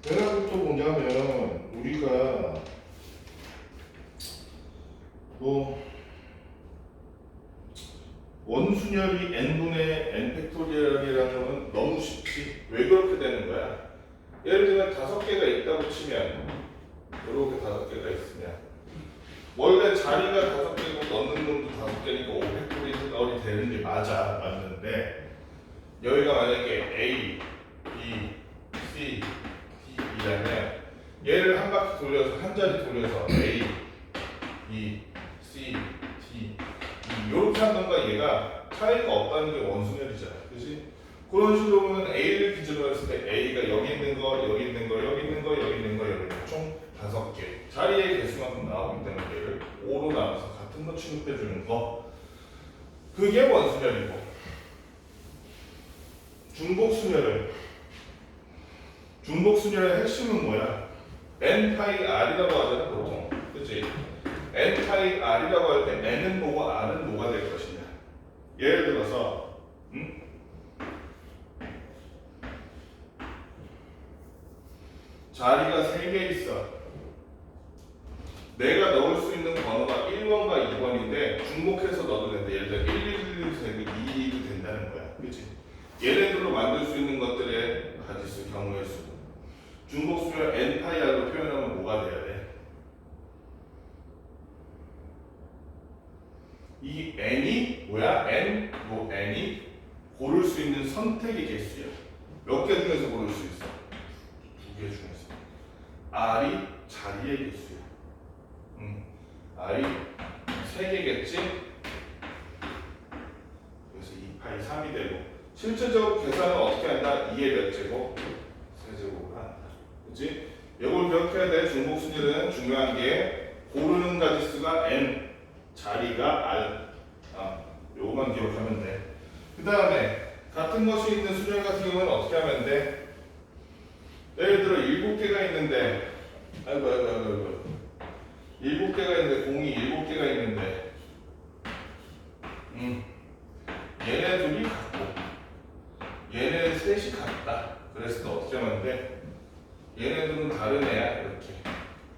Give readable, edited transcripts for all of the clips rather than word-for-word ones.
왜냐부터 뭐냐면 우리가 뭐 원순열이 n분의 n 팩토리얼이라는 거는 너무 쉽지. 왜 그렇게 되는 거야? 예를 들면 5개가 있다고 치면 이렇게 5개가 있으면 원래 자리가 5개고 넣는 놈도 5개니까 5팩토리얼이 되는 게 맞는데 여기가 만약에 A, B, C, D이라면 얘를 한 바퀴 돌려서 한 자리 돌려서 A, B, C, D 이렇게 한 놈과 얘가 차이가 없다는 게 원순열이잖아, 그렇지? 그런 식으로 보면 A를 기준으로 했을 때 A가 여기 있는 거, 여기 있는 거, 여기 있는 거, 여기 있는 거, 여기 있는 거 총 5개 자리의 개수만큼 나오기 때문에 얘를 5로 나눠서 같은 거 취급해 주는 거 그게 원순열이고 중복순열의 핵심은 뭐야? n 파이 r이라고 하잖아 보통, 그렇지? n 파이 r이라고 할 때 n은 뭐고 r은 뭐가 될 것이냐? 예를 들어서 자리가 3개 있어. 내가 넣을 수 있는 번호가 1번과 2번인데 중복해서 넣어도 된다. 예를 들어 111도 되고 2도 된다는 거야, 그렇지? 얘네들로 만들 수 있는 것들의 가지수, 경우의 수. 중복수열 n 파이 r로 표현하면 뭐가 돼야 돼? 이 n이 뭐야? n이 고를 수 있는 선택의 개수야. 몇 개 중에서 고를 수 있어? 2개 중에서. r이 자리의 개수야. r이 3개겠지? 그래서 2파이 3이 되고 실질적으로 계산은 어떻게 한다? 2의 몇 제곱? 세제곱을 한다. 그치? 이걸 기억해야 돼. 중복순열은 중요한 게 고르는 가지수가 n, 자리가 r. 요거만 기억하면 돼. 그 다음에 같은 것이 있는 순열 같은 경우는 어떻게 하면 돼? 예를 들어 7개가 있는데 아이고 7개가 있는데 공이 7개가 있는데 얘네 둘이 같고 얘네 셋이 같다. 그랬을 때 어떻게 하면 돼? 얘네들은 다른 애야 이렇게.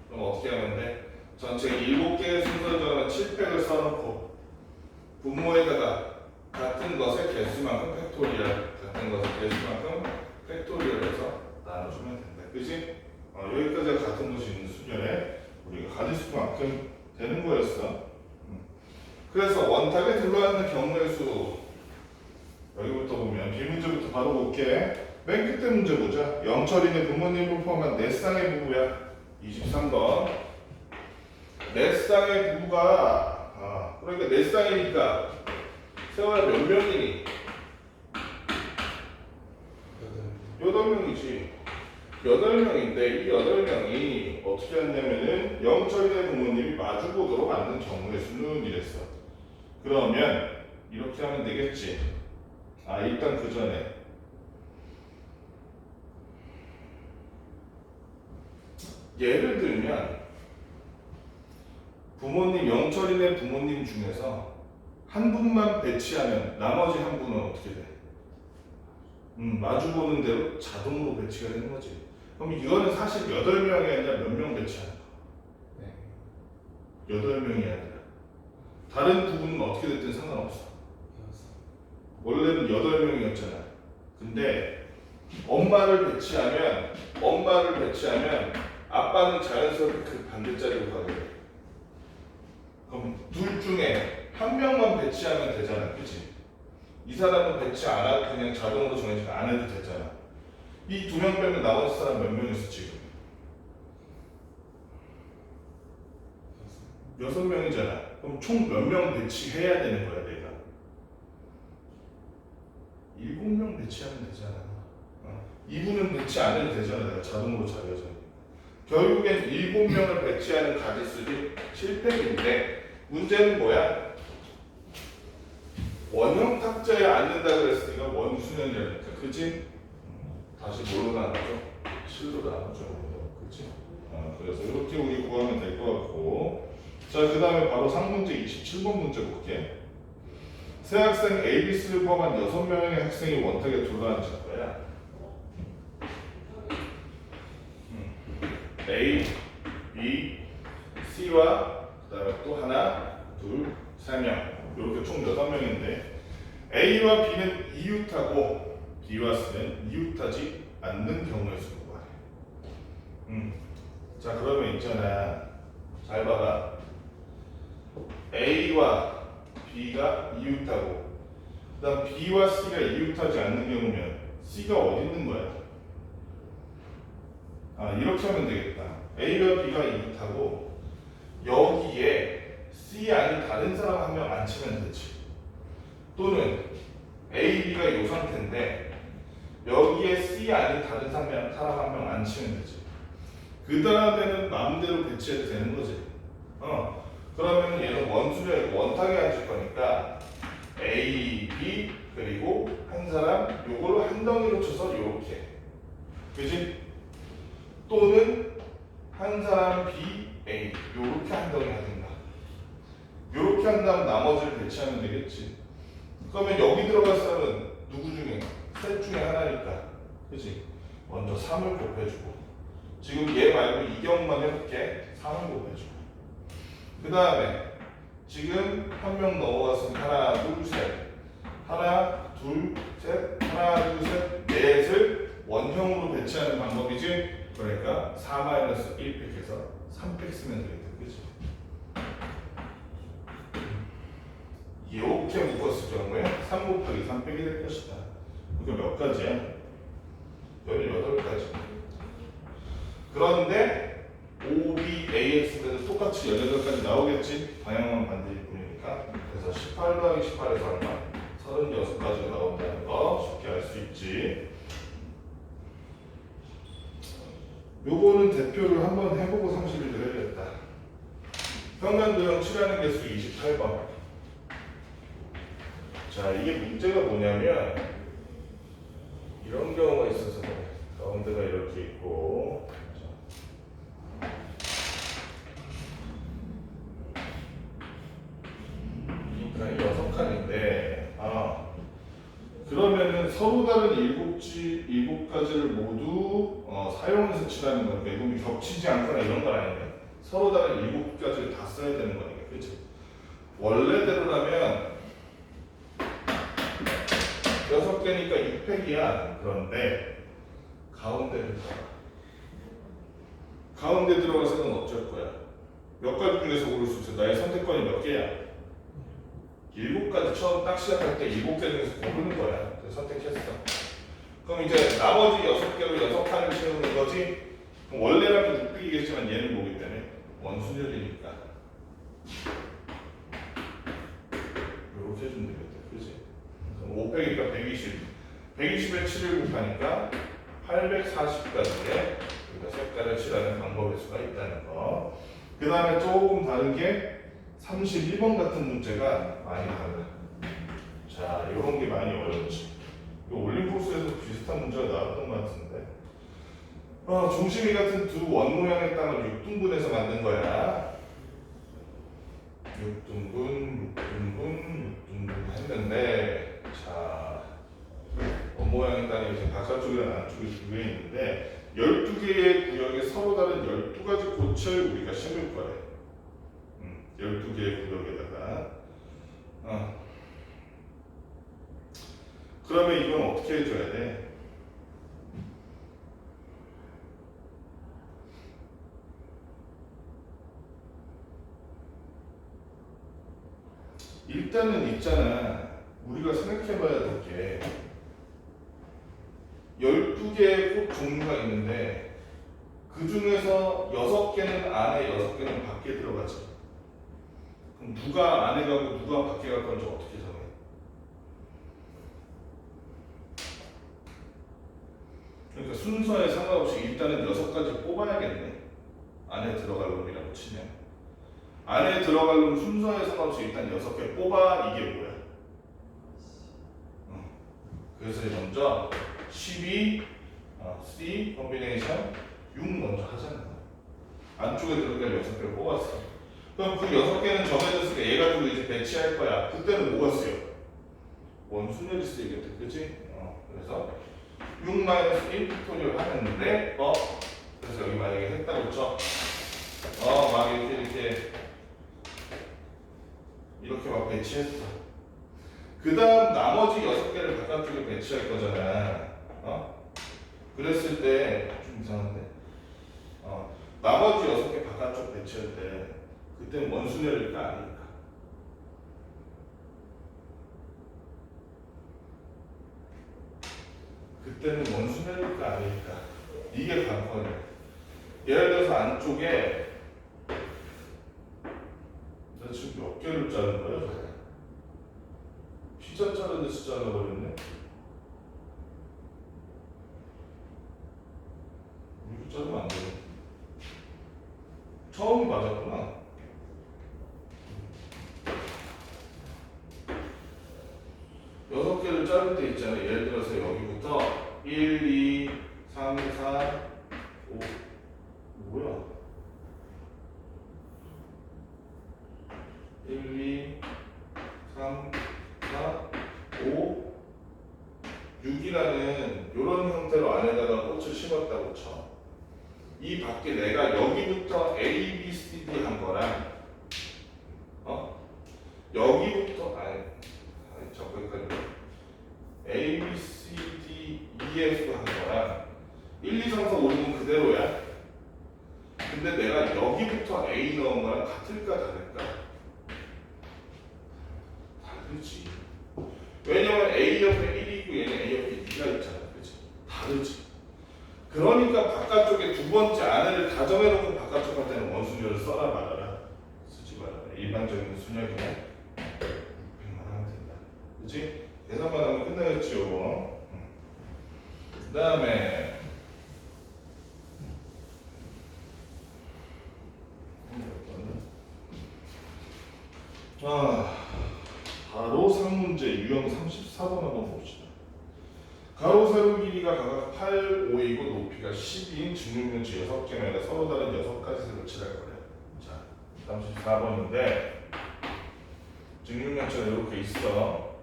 그럼 어떻게 하면 돼? 전체 7개의 순서를 정하면 7팩을 써놓고 분모에다가 같은 것의 개수만큼 팩토리얼, 같은 것의 개수만큼 팩토리얼해서 나눠주면 된다. 그치? 여기까지가 같은 것이 있는 순열에 우리가 가지수만큼 되는 거였어. 그래서 원탁에 들어있는 경우의 수 여기부터 보면 B문제부터 바로 볼게. 맨 끝에 문제 보자. 영철이네 부모님을 포함한 4쌍의 부부야. 23번. 4쌍의 부부가 그러니까 4쌍이니까 세월아 몇 명이니? 8명이지. 8명인데 이 8명이 어떻게 했냐면은 영철이네 부모님이 마주보도록 만든 경우의 수는 이랬어. 그러면 이렇게 하면 되겠지. 일단 그 전에 예를 들면 부모님, 영철이네 부모님 중에서 한 분만 배치하면 나머지 한 분은 어떻게 돼? 마주보는 대로 자동으로 배치가 되는 거지. 그럼 이거는 사실 8명이 아니라 몇 명 배치하는 거야? 8명이 아니라 다른 부분은 어떻게 됐든 상관없어. 원래는 8명이었잖아. 근데 엄마를 배치하면 아빠는 자연스럽게 그 반대자리로 가게 돼. 그럼 둘 중에 한 명만 배치하면 되잖아, 그치? 이 사람은 배치 안 하고 그냥 자동으로 정해지면 안 해도 되잖아. 이 2명 빼면 나머지 사람 몇 명 있어 지금? 6명이잖아. 그럼 총 몇 명 배치해야 되는 거야 내가? 7명 배치하면 되잖아. 이분은 배치 안 해도 되잖아. 내가 자동으로 자려져. 결국엔 7명을 배치하는 가지수들이 7팩인데 문제는 뭐야? 원형 탁자에 앉는다 그랬으니까 원순열이라니까, 그치? 다시 뭘로 나누죠? 7로 나누죠. 그치? 그래서 이렇게 우리 구하면 될 것 같고, 자, 그 다음에 바로 상문제 27번 문제 볼게. 새 학생 A, B, C를 포함한 6명의 학생이 원탁에 둘러앉을 거야. A, B, C와 그다음에 또 하나, 둘, 세 명 이렇게 총 6명인데 A와 B는 이웃하고 B와 C는 이웃하지 않는 경우의 수를 구하래. 자 그러면 있잖아. 잘 봐봐. A와 B가 이웃하고 그다음 B와 C가 이웃하지 않는 경우면 C가 어디 있는 거야? 이렇게 하면 되겠다. A와 B가 이웃하고 여기에 C 아닌 다른 사람 한 명 앉히면 되지. 또는 A, B가 이 상태인데 여기에 C 아닌 다른 사람 한 명 앉히면 되지. 그 다음에는 마음대로 배치해도 되는 거지. 그러면 얘는 원수를 원탁에 앉을 거니까 A, B 그리고 한 사람 요걸로 한 덩이로 쳐서 요렇게. 그지? 또는 한 사람 B, A 요렇게 한 덩이 하든가. 요렇게 한 다음 나머지를 배치하면 되겠지. 그러면 여기 들어갈 사람은 누구 중에? 셋 중에 하나니까. 그지? 먼저 3을 곱해주고 지금 얘 말고 이 경우만 해볼게. 3을 곱해주고 그 다음에 지금 한 명 넘어갔으면 하나, 둘, 셋 하나, 둘, 셋 하나, 둘, 셋 넷을 원형으로 배치하는 방법이지. 그러니까 4-1팩해서 3팩 쓰면 되겠다. 그치? 이렇게 묶었을 경우에 3 곱하기 3팩이 될 것이다. 이거 몇 가지야? 18가지. 그런데 OB, AX는 똑같이 18가지 나오겠지? 방향만 반대일 뿐이니까. 그래서 18 더하기 18에서 얼마? 36가지가 나온다는 거 쉽게 알 수 있지. 요거는 대표를 한번 해보고 상식을 드려야겠다. 평면도형 칠하는 개수 28번. 자, 이게 문제가 뭐냐면 이런 경우가 있어서 그래. 가운데가 이렇게 있고 그러니까 6칸인데 그러면은 서로 다른 7가지를 모두 사용해서 칠하는 거니까 이건 겹치지 않거나 이런 건 아닌데 서로 다른 7가지를 다 써야 되는 거니까. 그치? 원래대로라면 6개니까 6팩이야. 그런데 가운데를 봐봐. 가운데 들어가서는 어쩔 거야? 몇 가지 중에서 고를 수 있어. 나의 선택권이 몇 개야? 7가지. 처음 딱 시작할 때 7개 중에서 고르는 거야. 그래서 선택했어. 그럼 이제 나머지 6개로 6칸을 채우는 거지. 그럼 원래라면 6팩이겠지만 얘는 뭐기 때문에 원순열이니까 이렇게 해주면 되겠다. 그치? 그럼 5팩이니까 120. 120에 7을 곱하니까 840가지의 우리가 색깔을 칠하는 방법일 수가 있다는 거. 그 다음에 조금 다른 게 31번 같은 문제가 많이 달라. 자, 이런 게 많이 어렵지. 이거 올림포스에서 비슷한 문제가 나왔던 것 같은데. 중심이 같은 두 원모양의 땅을 6등분해서 만든 거야. 6등분 했는데, 자, 원모양의 땅이 이제 바깥쪽이랑 안쪽이 두 개 있는데, 12개의 구역에 서로 다른 12가지 꽃을 우리가 심을 거래. 12개의 구역에다가. 그러면 이건 어떻게 해줘야 돼? 일단은 있잖아. 우리가 생각해봐야 될 게 12개의 꽃 종류가 있는데 그 중에서 6개는 안에 6개는 밖에 들어가지. 그럼 누가 안에 가고 누가 밖에 갈 건지 어떻게 정해? 그러니까 순서에 상관없이 일단은 6가지 뽑아야겠네. 안에 들어갈 놈이라고 치면 안에 들어갈 놈 순서에 상관없이 일단 6개 뽑아. 이게 뭐야? 그래서 먼저 12 C 컴비네이션 6 먼저 하자는 거야. 안쪽에 들어갈 6개를 뽑았어. 그럼 그 6개는 정해졌으니까 얘 가지고 이제 배치할 거야. 그때는 뭐가 쓰여? 원순열이 쓰이겠다. 그치? 그래서 6-1 픽토리얼 하는데 그래서 여기 만약에 했다고 쳐. 배치했어. 그 다음 나머지 6개를 바깥쪽에 배치할 거잖아. 그랬을 때 좀 이상한데. 나머지 6개 바깥쪽 배치할 때 그때는 원순열일까 아닐까? 그때는 원순열일까 아닐까? 이게 관건이야. 예를 들어서 안쪽에 나 지금 몇 개를 자른 거야? 저거? 피자 자른 데서 잘라버렸네? 이렇게 자르면 안 되네. 처음이 맞았구나. 여섯 개를 자를 때 있잖아요. 예를 들어서 여기부터 1, 2, 3, 4, 5 뭐야? 1, 2, 3, 4, 5, 6이라는 이런 형태로 안에다가 꽃을 심었다고 쳐. 이 밖에 내가 여기부터 A, B, C, D 한 거랑 여기부터 자꾸 헷갈려. A, B, C, D, E, F 한 거랑 1, 2, 3, 4, 5, 6은 그대로야. 근데 내가 여기부터 A 넣은 거랑 같을까 다를까? 다르지. 왜냐면 A 옆에 1이 있고 얘는 A 옆에 2가 있잖아. 그치? 다르지. 그러니까 바깥쪽에 두 번째 안에를 가정해놓고 바깥쪽 할 때는 원순열을 써라 말아라. 쓰지 말아라. 일반적인 순열이면 600만 하면 된다. 그치? 계산만 하면 끝나겠지요. 그 다음에 가로 3문제 유형 34번 한번 봅시다. 가로 세로 길이가 각각 8, 5이고 높이가 10인 직육면체 6개면에 서로 다른 6가지 색을 칠할 거래요. 자, 34번인데 직육면체가 이렇게 있어.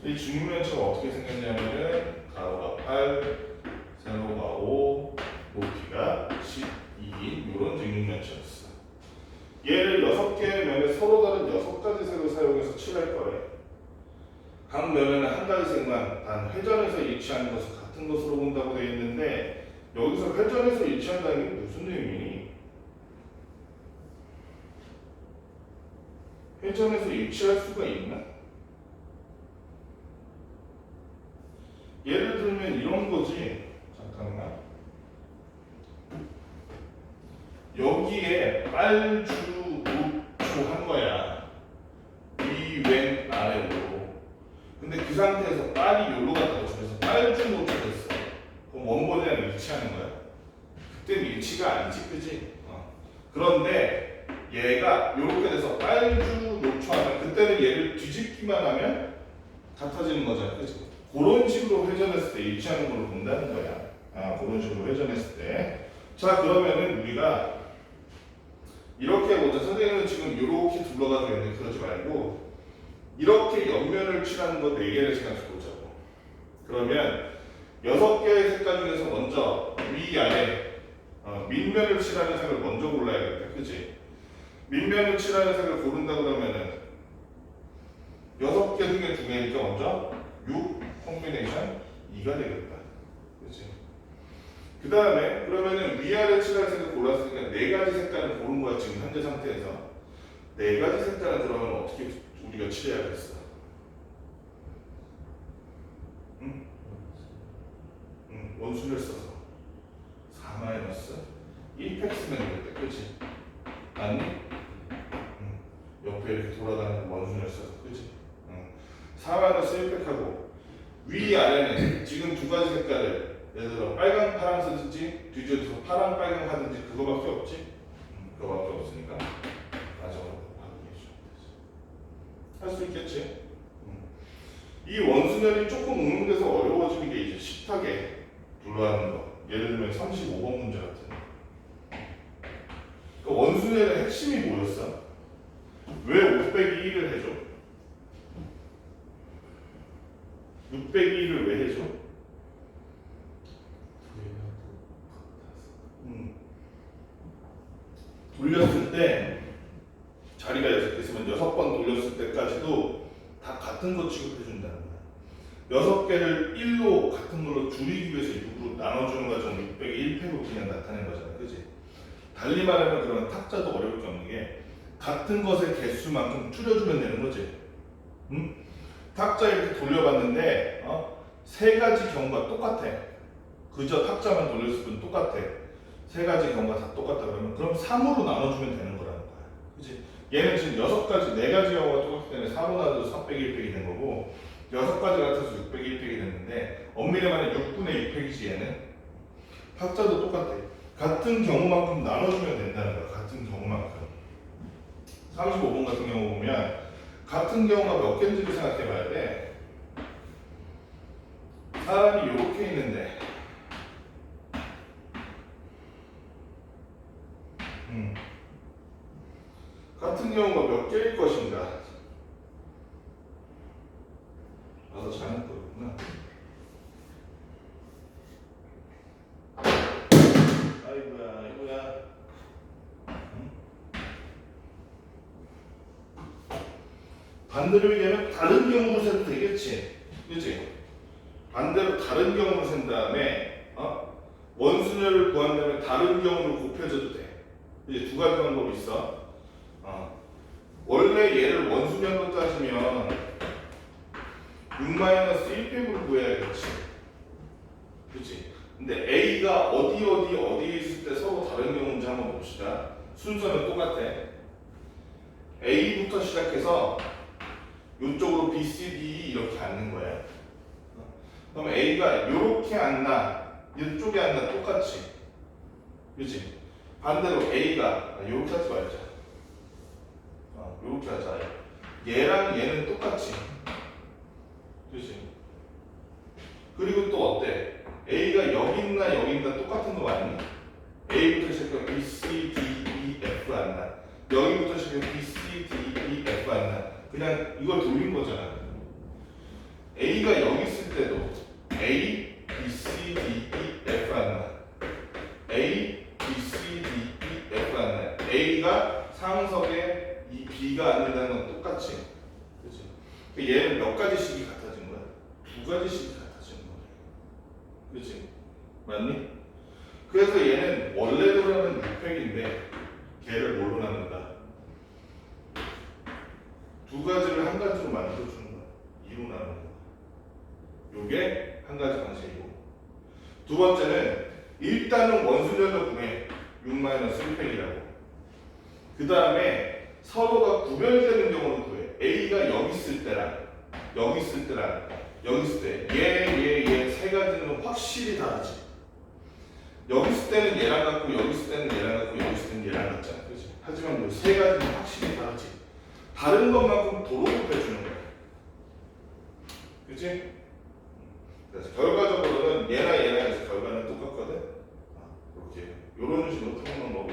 이 직육면체가 어떻게 생겼냐면은 가로가 8, 세로가 5, 높이가 12인 이런 직육면체였어. 얘를 6개의 면에 서로 다른 6가지 색을 사용해서 칠할 거래. 각 면에는 한 가지 색만 단 회전해서 일치하는 것을 같은 것으로 본다고 되어 있는데 여기서 회전해서 일치한다는 게 무슨 의미니? 회전해서 일치할 수가 있나? 예를 들면 이런 거지. 잠깐만. 여기에 빨주, 녹초 한 거야. 위, 왼, 아래, 오로. 근데 그 상태에서 빨이 요로 갔다고 쳐. 그래서 빨주, 녹초 됐어. 그럼 원본이랑 일치하는 거야. 그때는 일치가 아니지, 그지? 그런데 얘가 요렇게 돼서 빨주, 녹초 하면 그때는 얘를 뒤집기만 하면 같아지는 거잖아, 그지? 그런 식으로 회전했을 때 일치하는 걸로 본다는 거야. 그런 식으로 회전했을 때. 자, 그러면은 우리가 이렇게 보자. 선생님은 지금 이렇게 둘러가지고 있는데 그러지 말고 이렇게 옆면을 칠하는 거 4개를 생각해 보자고. 그러면 6개의 색깔 중에서 먼저 위아래 밑면을 칠하는 색을 먼저 골라야겠다. 그치? 밑면을 칠하는 색을 고른다 그러면은 6개 중에 2개니까 먼저 6 콤비네이션 2가 되겠다. 그치? 그 다음에 그러면은 위아래 칠할 색을 골랐으니까 4가지 색깔을 고른 거야. 지금 현재 상태에서 4가지 색깔을 그러면 어떻게 우리가 칠해야겠어? 응? 원순을 써서 4-1팩 쓰면 되겠다. 그치? 아니? 옆에 이렇게 돌아다니는 원순을 써서 그치? 4-1팩하고 위아래는 지금 2가지 색깔을 예를 들어 빨강, 파랑 쓰든지 뒤집어서 파랑, 빨강 하든지 그거밖에 없지? 그거밖에 없으니까 마저로 할 수 있겠지? 이 원순열이 조금 응용돼서 어려워지는 게 이제 식탁에 둘러하는 거. 예를 들면 35번 문제 같은 거. 그러니까 원순열의 핵심이 뭐였어? 왜 5 빼기 1을 해줘? 6 빼기 1을 왜 해줘? 돌렸을 때까지도 다 같은 거 취급해준다는 거야. 6개를 1로 같은 걸로 줄이기 위해서 6으로 나눠주는 과정 600의 1팩으로 그냥 나타낸 거잖아. 그지? 달리 말하면 그러면 탁자도 어려울 게 없는 게 같은 것의 개수만큼 줄여주면 되는 거지. 응? 탁자 이렇게 돌려봤는데 세 가지 경우가 똑같아. 그저 탁자만 돌렸을 뿐 똑같아. 세 가지 경우가 다 똑같다 그러면 그럼 3으로 나눠주면 되는 거라는 거야. 그치? 얘는 지금 6가지, 4가지 경우가 똑같기 때문에 4로 나눠서 300의 1팩이 된 거고 6가지 같아서 600의 1팩이 됐는데 엄밀히 말하면 6분의 6팩이지 얘는. 탁자도 똑같아. 같은 경우만큼 나눠주면 된다는 거야. 같은 경우만큼. 35번 같은 경우 보면 같은 경우가 몇 개인지를 생각해 봐야 돼. 사람이 이렇게 있는데 같은 경우가 몇 개일 것인가? 나도 잘못 보였구나. 아이고야. 반대로 얘기하면 다른 경우로 세도 되겠지. 그치? 반대로 다른 경우로 센 다음에 원순열을 구한다면 다른 경우로 곱해줘도 돼. 이제 두 가지 방법이 있어. 원래 얘를 원순열로 따지면 6-1팩으로 구해야겠지. 그치? 근데 A가 어디에 있을 때 서로 다른 경우인지 한번 봅시다. 순서는 똑같아. A부터 시작해서 이쪽으로 B, C, D 이렇게 앉는 거야. 그럼 A가 이렇게 앉나, 이쪽에 앉나 똑같이. 그치? 반대로 A가 이렇게 하지 말자. 이렇게 하자. 얘랑 얘는 똑같이. 그치? 그리고 또 어때? A가 여기 있나 똑같은 거 아니니? A부터 시작해서 B, C, D, E, F 앉나? 여기부터 시작해서 B, C, D, E, F 앉나? 그냥 이걸 돌린 거잖아. A가 여기 있을 때도 A, B, C, D, E, F 앉나? A, B, C, D, E, F 앉나? A가 상석에 이 B가 앉는다는 건 똑같이. 그치? 얘는 몇 가지씩이 같아진 거야? 2가지씩이 같아지는 거야. 그치? 맞니? 그래서 얘는 원래대로는 6팩인데 걔를 뭘로 나눈다? 2가지를 한 가지로 만들어주는 거야. 2로 나누는 거야. 요게 한 가지 방식이고, 두 번째는 일단은 원순열로 구해 6-1팩이라고. 그 다음에 서로가 구별되는 경우를 구해. A가 여기 있을 때랑 여기 있을 때랑 여기 있을 때 얘 세 가지는 확실히 다르지. 여기 있을 때는 얘랑 같고 여기 있을 때는 얘랑 같고 여기 있을 때는 얘랑 같잖아. 그렇지? 하지만 이 세 가지는 확실히 다르지. 다른 것만큼 도로 곱해주는 거야. 그치? 그래서 결과적으로는 얘랑 해서 결과는 똑같거든? 이렇게 요런 식으로 푸는 거고.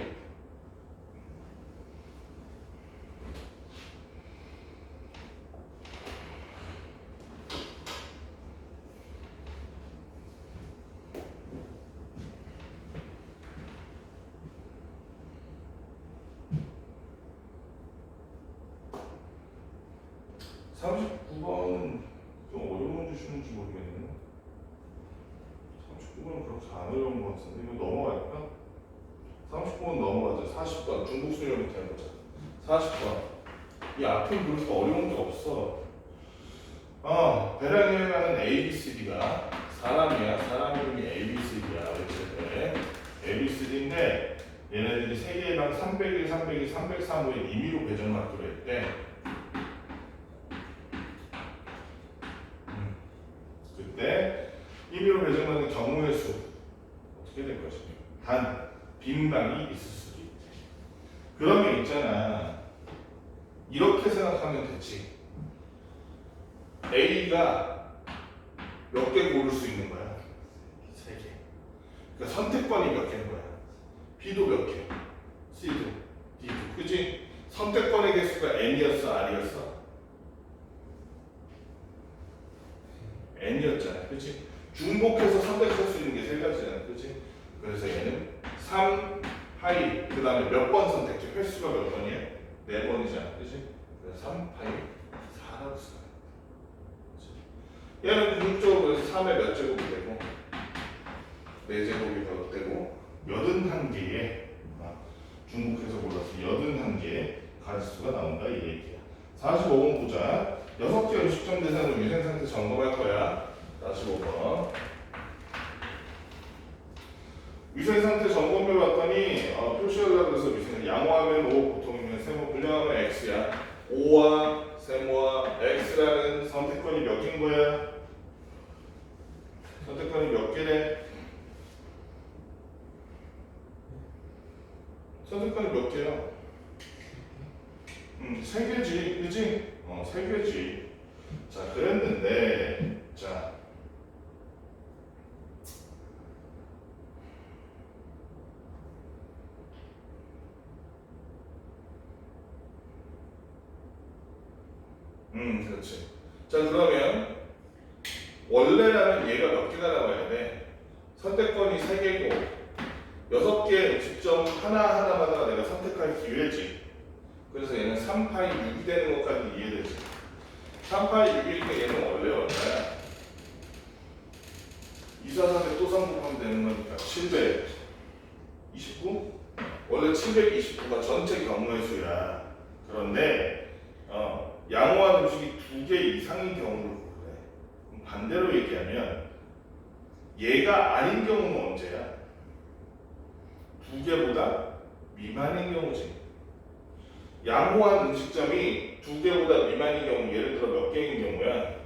좀 어려운 문제 주는지 모르겠네. 39번은 그렇게 안 어려운 것 같은데 이거 넘어갈까? 39번 넘어가자. 40번 중국 수련부터 해보자. 40번 이 앞에 그렇게 어려운 게 없어. 배랑 여행하는 ABCD가 사람 이름이 ABCD야. 그랬을 때 ABCD인데 얘네들이 세개의 방 301, 302, 303호에 임의로 배정받기로 했대. 그때 임의로 배정받는 경우의 수 어떻게 될 것이냐? 단 빈 방이 있을 수도 있대. 그러면 있잖아, 이렇게 생각하면 되지. A가 몇 개 고를 수 있는 거야? 3개. 그러니까 선택권이 몇 개인 거야? B도 몇 개, C도, D도. 그치? 선택권의 개수가 N이었어, R이었어? N이었잖아. 그치? 중복해서 선택할 수 있는 게 3가지잖아. 그치? 그래서 얘는 3, 하이, 그 다음에 몇 번 선택지? 횟수가 몇 번이야? 4번이잖아. 그치? 3파이 4라고 써요. 얘는 궁극적으로 3의 몇 제곱이 되고 4제곱이 더 되고 81개의 중국에서 골라서 81개의 가지수가 나온다 이 얘기야. 45번 보자. 6개 음식점 대상으로 위생상태 점검할 거야. 45번. 위생상태 점검해 봤더니 표시하려고 해서 위생 양호하면 O, 보통이면 세모, 불량하면 X야. O와 세모와 X라는 선택권이 몇 개인 거야? 선택권이 몇 개래? 선택권이 몇 개야? 3개지, 그지? 3개지. 자, 그랬는데, 자. 그렇지. 자, 그러면, 원래라면 얘가 몇 개가 나와야 돼? 선택권이 3개고, 6개 음식점 하나하나마다 내가 선택할 기회지. 그래서 얘는 3파이 6이 되는 것까지 이해되지. 3파이 6이니까 얘는 원래 얼마야? 243에 또 성공하면 되는 거니까 729? 원래 729가 전체 경우의 수야. 그런데 양호한 음식이 2개 이상인 경우를 그래. 반대로 얘기하면 얘가 아닌 경우는 언제야? 2개보다 미만인 경우지. 양호한 음식점이 2개보다 미만인 경우, 예를 들어 몇 개인 경우야?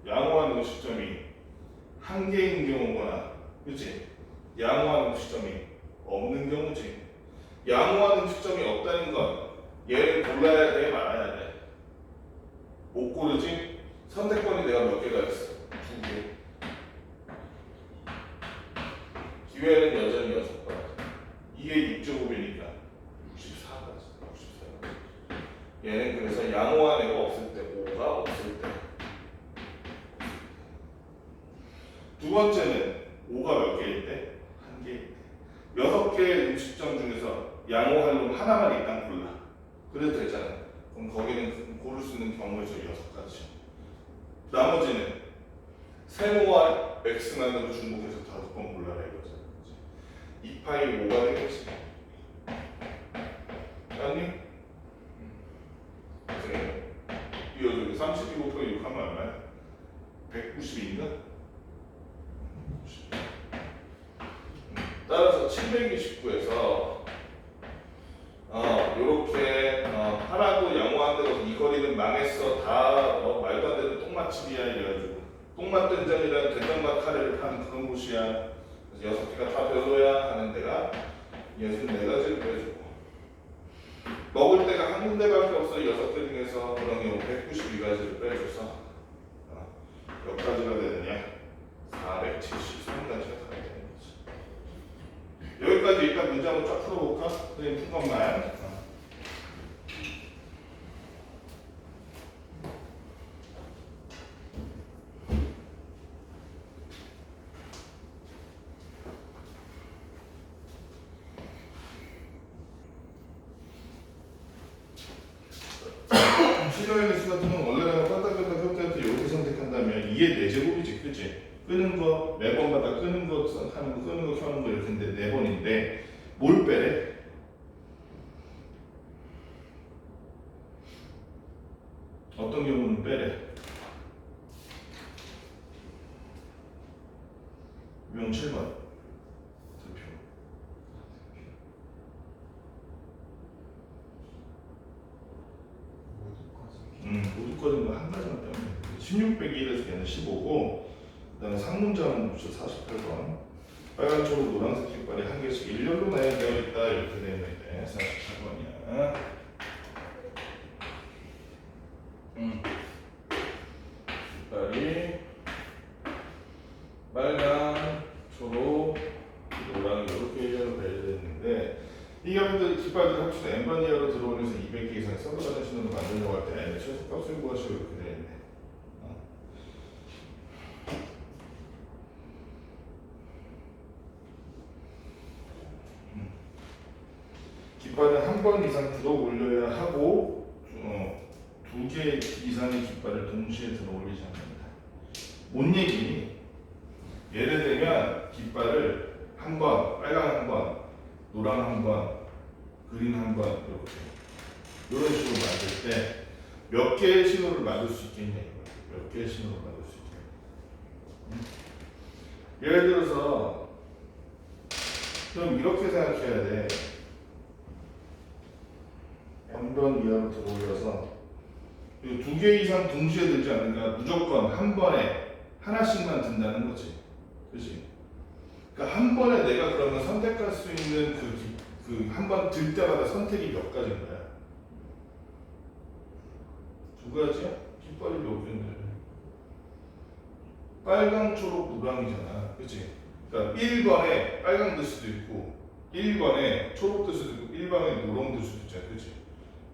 양호한 음식점이 1개인 경우거나, 그치? 양호한 음식점이 없는 경우지. 양호한 음식점이 없다는 건 얘를 골라야 돼, 말아야 돼? 못 고르지? 선택권이 내가 몇 개가 있어? 2개. 기회는 여전히 6번. 이게 6제곱이니까 64가지. 64. 얘는 그래서 양호한 애가 없을 때, 5가 없을 때. 두 번째는 5가 몇 개일 때? 1개일 때. 6개의 음식점 중에서 양호한 놈 하나만 일단 골라. 그래도 되잖아. 그럼 거기는 고를 수 있는 경우의 수 6가지. 나머지는 세모와 x만으로 중복해서 5번 골라라 이거죠. 2파이 5가 되겠지. 아니? 이거 32 곱하기 6 하면 얼마야? 192인가? 따라서 729에서 요렇게 하나도 양호한 데로 이 거리는 망했어. 다 말도 안 되는 똥맛집이야 이래가지고 똥맛 된장이랑 된장맛 카레를 파는 그런 곳이야. 그래서 6개가 다 별로야 하는 데가 64가지를 빼주고 먹을 데가 한 군데밖에 없어. 6개 중에서 그런 경우 192가지를 빼줘서 몇 가지가 되느냐? 473가지가 다 되는 거지. 여기까지 일단 문제 한번 쫙 풀어볼까? 선생님 푼 것만. 실효의 개수 같은 건 원래는 껐다 켰다 이렇게 선택한다면 이게 4제곱이지, 그치? 끄는 거, 매번마다 끄는 거, 하는 거, 끄는 거, 켜는 거 이렇게 했는데 4번인데 뭘 빼래? 어떤 경우는 빼래? 유형 7번 모두 꺼진 거 한 가지만 빼면 돼. 16 빼기 1에서 얘는 15고 그 다음에 상문자는 48번 빨간, 초록, 노란색 깃발이 한 개씩 일렬로 나열되어 있다 이렇게 되어 있는데 48번이야. 깃발이 빨간, 초록, 노랑 이렇게 일렬로 배열되어 있는데 이 깃발들 합쳐서 n번 이하로 들어오면서 200개 이상 서브라는 신호를 만들려고 할 때 n의 최소값을 구하시오 이렇게 되어 있네. 깃발은 한 번 이상 들어 올려야 하고 개 이상의 깃발을 동시에 들어 올리지 않는다. 뭔 얘기니? 예를 들면 깃발을 한 번, 빨강 한 번, 노랑 한 번, 그린 한 번 이렇게 이런 식으로 만들 때 몇 개의 신호를 만들 수 있겠냐 이거야. 몇 개의 신호를 만들 수 있겠냐. 예를 들어서 그럼 이렇게 생각해야 돼. n번 이하로 들어올려서 두 개 이상 동시에 들지 않으니까 무조건 한 번에 하나씩만 든다는 거지. 그렇지? 그러니까 한 번에 내가 그러면 선택할 수 있는 그 한 번 들 때마다 선택이 몇 가지인 거야? 두 가지야? 깃발이 몇 개인데? 빨강, 초록, 노랑이잖아. 그치? 그러니까 1번에 빨강 들 수도 있고 1번에 초록 들 수도 있고 1번에 노랑 들 수도 있잖아. 그치?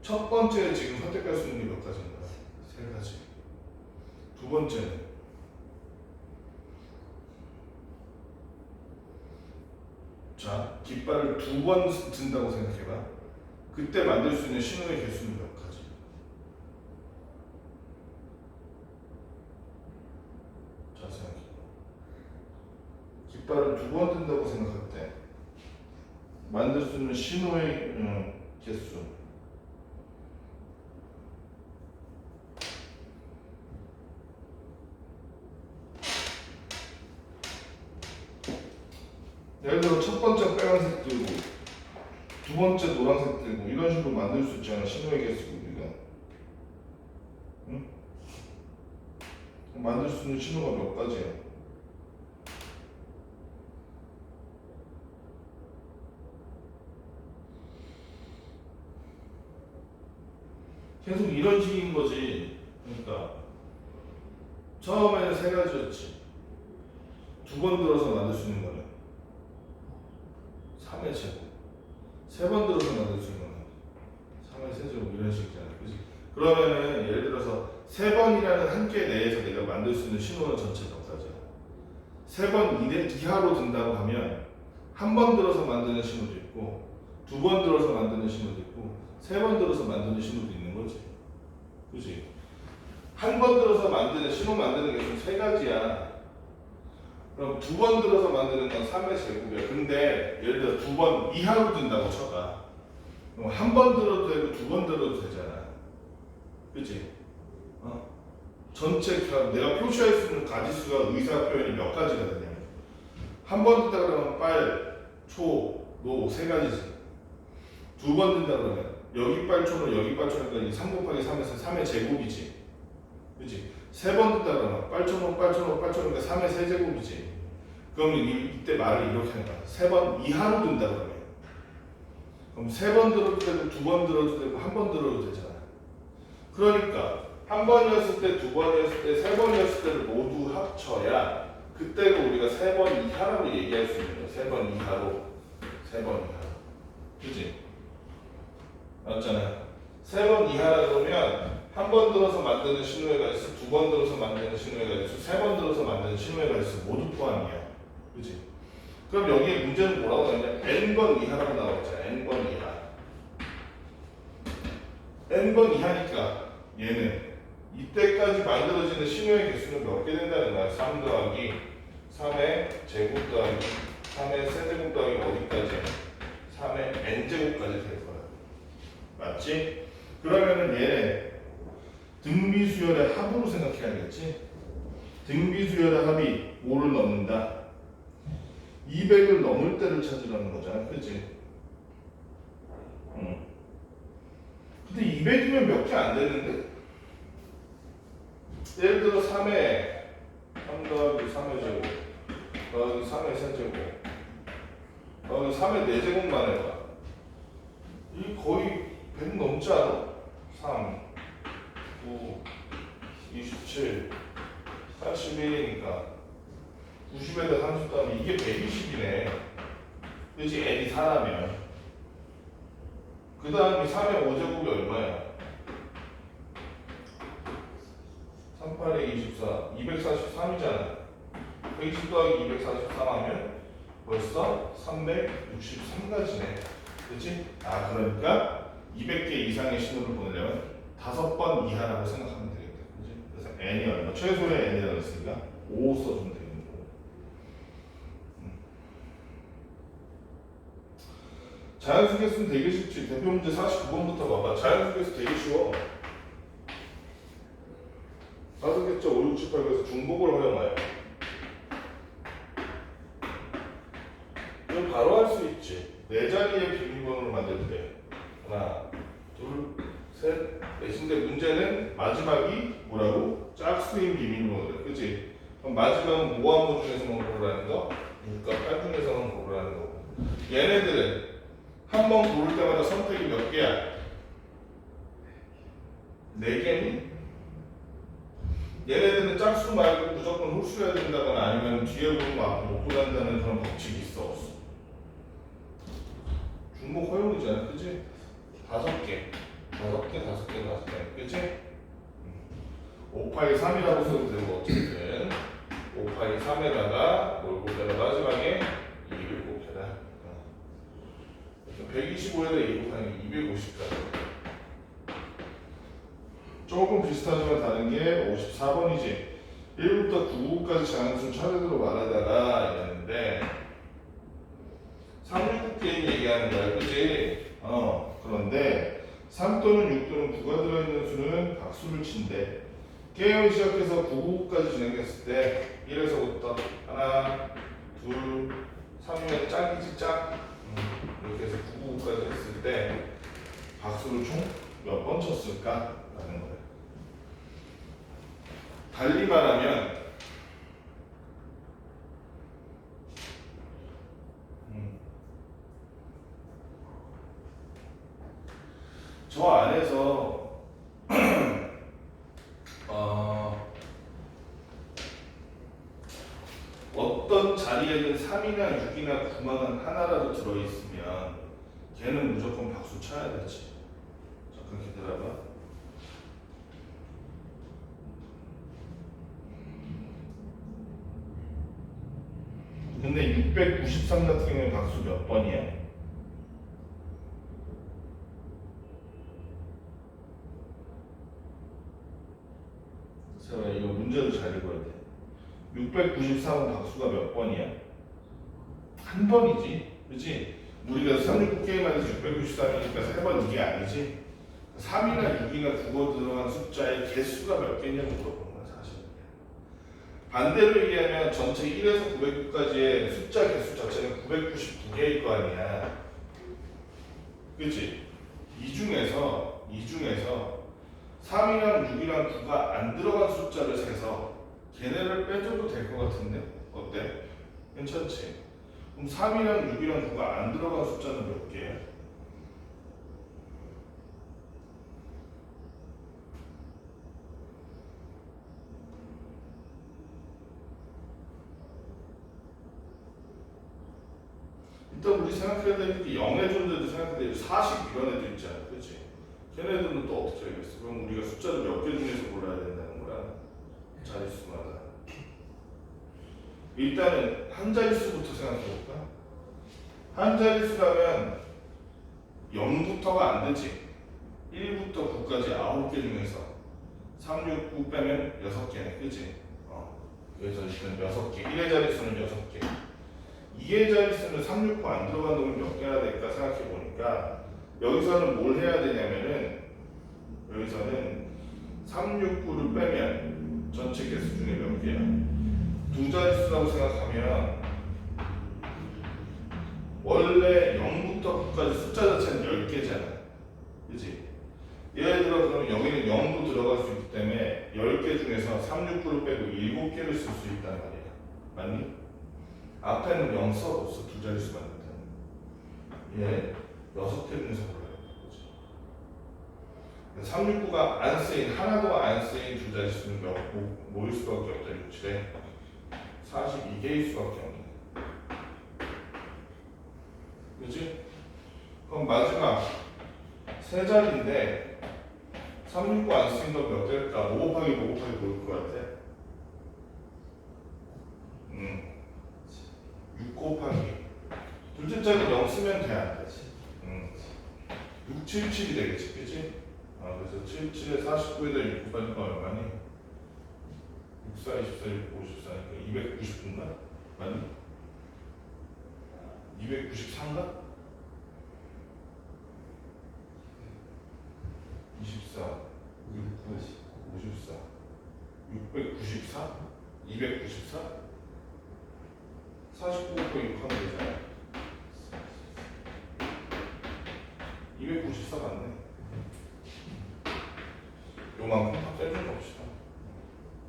첫 번째 지금 선택할 수 있는 게 몇 가지인 거야? 세 가지. 두 번째는 자, 깃발을 두 번 든다고 생각해봐. 그때 만들 수 있는 신호의 개수는 몇 가지? 자, 생각해. 깃발을 두 번 든다고 생각할 때 만들 수 있는 신호의 개수. 예를 들어 첫 번째 빨간색 들고 두 번째 노란색 들고 이런 식으로 만들 수 있잖아. 신호의 개수 우리가. 응? 만들 수 있는 신호가 몇 가지야? 계속 이런 식인 거지. 그러니까 처음에는 세 가지였지. 두 번 들어서 만들 수 있는 거는 3의 제곱. 세 번 들어서 만들 수 있는 거는 3의 세제곱 이런 식이잖아. 그치? 그러면은 예를 들어서 세 번이라는 한계 내에서 내가 만들 수 있는 신호는 전체 몇 가지야? 세 번 이하로 든다고 하면 한 번 들어서 만드는 신호도 있고 두 번 들어서 만드는 신호도 있고 세 번 들어서 만드는 신호도 있는 거지. 그치? 한 번 들어서 만드는 신호 만드는 게 좀 세 가지야. 그럼 두 번 들어서 만드는 건 3의 제곱이야. 근데 예를 들어 두 번 이하로 든다고 쳐봐. 그럼 한 번 들어도 되고 두 번 들어도 되잖아. 그치? 전체 내가 표시할 수 있는 가지수가 의사 표현이 몇 가지가 되냐면 한 번 든다 그러면 빨, 초, 노 세 가지지. 두 번 든다 그러면 여기 빨, 초는 여기 빨, 초니까 3 곱하기 3에서 3의 제곱이지. 그치? 세 번 든다 그러면 빨, 초, 노, 빨, 초, 노, 빨, 초니까 3의 세제곱이지. 그럼 이때 말을 이렇게 하는 거야. 세 번 이하로 든다 그러면 그럼 세 번 들어도 되고 두 번 들어도 되고 한 번 들어도 되잖아. 그러니까 한 번이었을 때, 두 번이었을 때, 세 번이었을 때를 모두 합쳐야 그때가 우리가 세 번 이하라고 얘기할 수 있는 거야. 세 번 이하로, 세 번 이하로. 그치? 맞잖아. 세 번 이하라 그러면 한 번 들어서 만드는 신호의 가지수, 두 번 들어서 만드는 신호의 가지수, 세 번 들어서 만드는 신호의 가지수 모두 포함이야. 그치? 그럼 여기에 문제는 뭐라고 나오냐? n번 이하라고 나오잖아. n번 이하. n번 이하니까 얘는 이때까지 만들어지는 신호의 개수는 몇 개 된다는 거야? 3 더하기 3의 제곱 더하기 3의 세제곱 더하기 어디까지? 3의 n제곱까지 될 거야. 맞지? 그러면은 얘 등비수열의 합으로 생각해야겠지? 등비수열의 합이 5를 넘는다. 200을 넘을 때를 찾으라는 거잖아. 그치? 근데 200이면 몇 개 안 되는데? 예를 들어 3의 3 더하기 3의 제곱 더하기 3의 세제곱 더하기 3의 4제곱만 해봐. 이 거의 100 넘지 않아? 3, 9, 27, 81이니까 90에다 30 더하면 이게 120이네. 그치? n이 4라면 그 다음에 3의 5제곱이 얼마야? 38에 24, 243이잖아. 120 더하기 243 하면 벌써 363가지네. 그치? 그러니까 200개 이상의 신호를 보내려면 5번 이하라고 생각하면 되겠다. 그지? 그래서 n이 얼마? 최소의 n이라고 했으니까 5 써주면 되겠네. 자연수 개수는 되게 쉽지. 대표 문제 49번부터 봐봐. 자연수 개수 되게 쉬워. 5개째 5, 6, 7, 8 그래서 중복을 활용하여. 이건 바로 할 수 있지. 4자리의 비밀번호를 만들면 돼. 하나, 둘, 셋, 넷인데 문제는 마지막이 뭐라고? 짝수인 비밀번호래. 그치? 그럼 마지막은 모함모 중에서만 고르라는 거, 6과 8 중에서만 고르라는 거고. 얘네들은 한 번 고를 때마다 선택이 몇 개야? 4개니? 얘네들은 짝수 말고 무조건 홀수해야 된다거나 아니면 뒤에 보면 앞에 못 보낸다는 그런 법칙이 있어 없어? 중복 허용이잖아, 그치? 5개, 5개, 그치? 5파이 3이라고 써도 되고 어쨌든 5파이 3에다가 뭘 곱해라 마지막에 2를 곱해라. 125에다 2 곱하면 250까지. 조금 비슷하지만 다른 게 54번이지. 1부터 9까지 자연수 차례대로 말하다가 이랬는데 369 게임 얘기하는 거야, 그치? 그런데 3 또는 6 또는 9가 들어있는 수는 박수를 친대. 게임을 시작해서 9까지 진행했을 때 1에서부터 하나, 둘, 3이면 짝이지 짝. 이렇게 해서 9까지 했을 때 박수를 총 몇 번 쳤을까? 라는 거예요. 달리 말하면 저 안에서 어떤 자리에는 3이나 6이나 9만은 하나라도 들어있으면 걔는 무조건 박수 쳐야 되지. 잠깐 기다려봐. 근데 693 같은 경우에 박수 몇 번이야? 세호야, 이거 문제도 잘 읽어야 돼. 693은 박수가 몇 번이야? 한 번이지, 그치? 우리가 369 게임하면서 693이니까 3번 이게 아니지? 3이나 6이나 9가 들어간 숫자의 개수가 몇 개냐고 물어보는 거야, 사실. 반대로 얘기하면 전체 1에서 909까지의 숫자 개수 자체는 999개일 거 아니야. 그치? 이 중에서 3이랑 6이랑 9가 안 들어간 숫자를 세서 걔네를 빼줘도 될 것 같은데? 어때? 괜찮지? 그럼 3이랑 6이랑 9가 안 들어간 숫자는 몇 개야? 일단 우리 생각해야 되는 게 0의 존재도 생각해야 되고 40 이런 애도 있잖아, 그치? 걔네들은 또 어떻게 알겠어? 그럼 우리가 숫자를 몇 개 중에서 골라야 된다는 거야? 자릿수마다. 일단은 한 자릿수부터 생각해볼까? 한 자릿수라면 0부터가 안 되지. 1부터 9까지 9개 중에서 3, 6, 9 빼면 6개네, 그치? 그래서 일단 6개. 1의 자릿수는 6개. 2의 자릿수는 3, 6, 9 안 들어간 놈이 몇 개나 될까 생각해보니까 여기서는 뭘 해야 되냐면은 여기서는 3, 6, 9를 빼면 전체 개수 중에 몇 개야? 두 자릿수라고 생각하면 원래 0부터 9까지 숫자 자체는 10개잖아. 그치? 예를 들어 그러면 여기는 0도 들어갈 수 있기 때문에 10개 중에서 3, 6, 9를 빼고 7개를 쓸 수 있단 말이야. 맞니? 앞에는 0 써도 없어. 두 자릿수만 있다면. 얘 6개 중에서 골라야 되지. 3, 6, 9가 안 쓰인, 하나도 안 쓰인 두 자릿수는 뭐일 수밖에 없다. 6, 7에 42개일 수밖에 없네. 그치? 그럼 마지막 세 자리인데 3, 6, 9 안 쓰인 건 몇 개일까? 5 곱하기 뭐일 것 같아? 6 곱하기 둘째 자리 0 쓰면 돼, 안 되지? 6, 7, 7이 되겠지, 그치? 그래서 77에 49에다 6 곱하니까 얼마니? 64, 24, 54니까 299인가? 맞니? 294인가? 24, 54, 694? 294? 49 곱하기 6 하면 되잖아. 294 맞네. 요만큼 다 빼준 봅시다.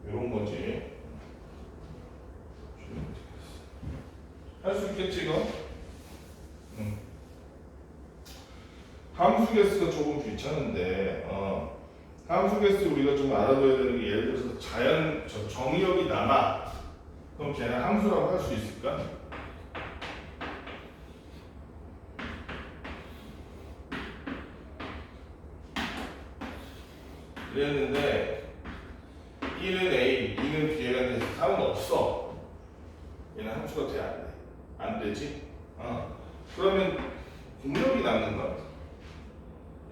요런 거지. 할 수 있겠지 이거? 함수 개수가 조금 귀찮은데 함수 개수 우리가 좀 알아둬야 되는 게 예를 들어서 정의역이 남아. 그럼 걔는 함수라고 할 수 있을까? 이랬는데 1은 A, 2는 B에 대해서 3은 없어. 얘는 함수가 돼? 안 돼? 안 되지? 그러면 공역이 남는 거야.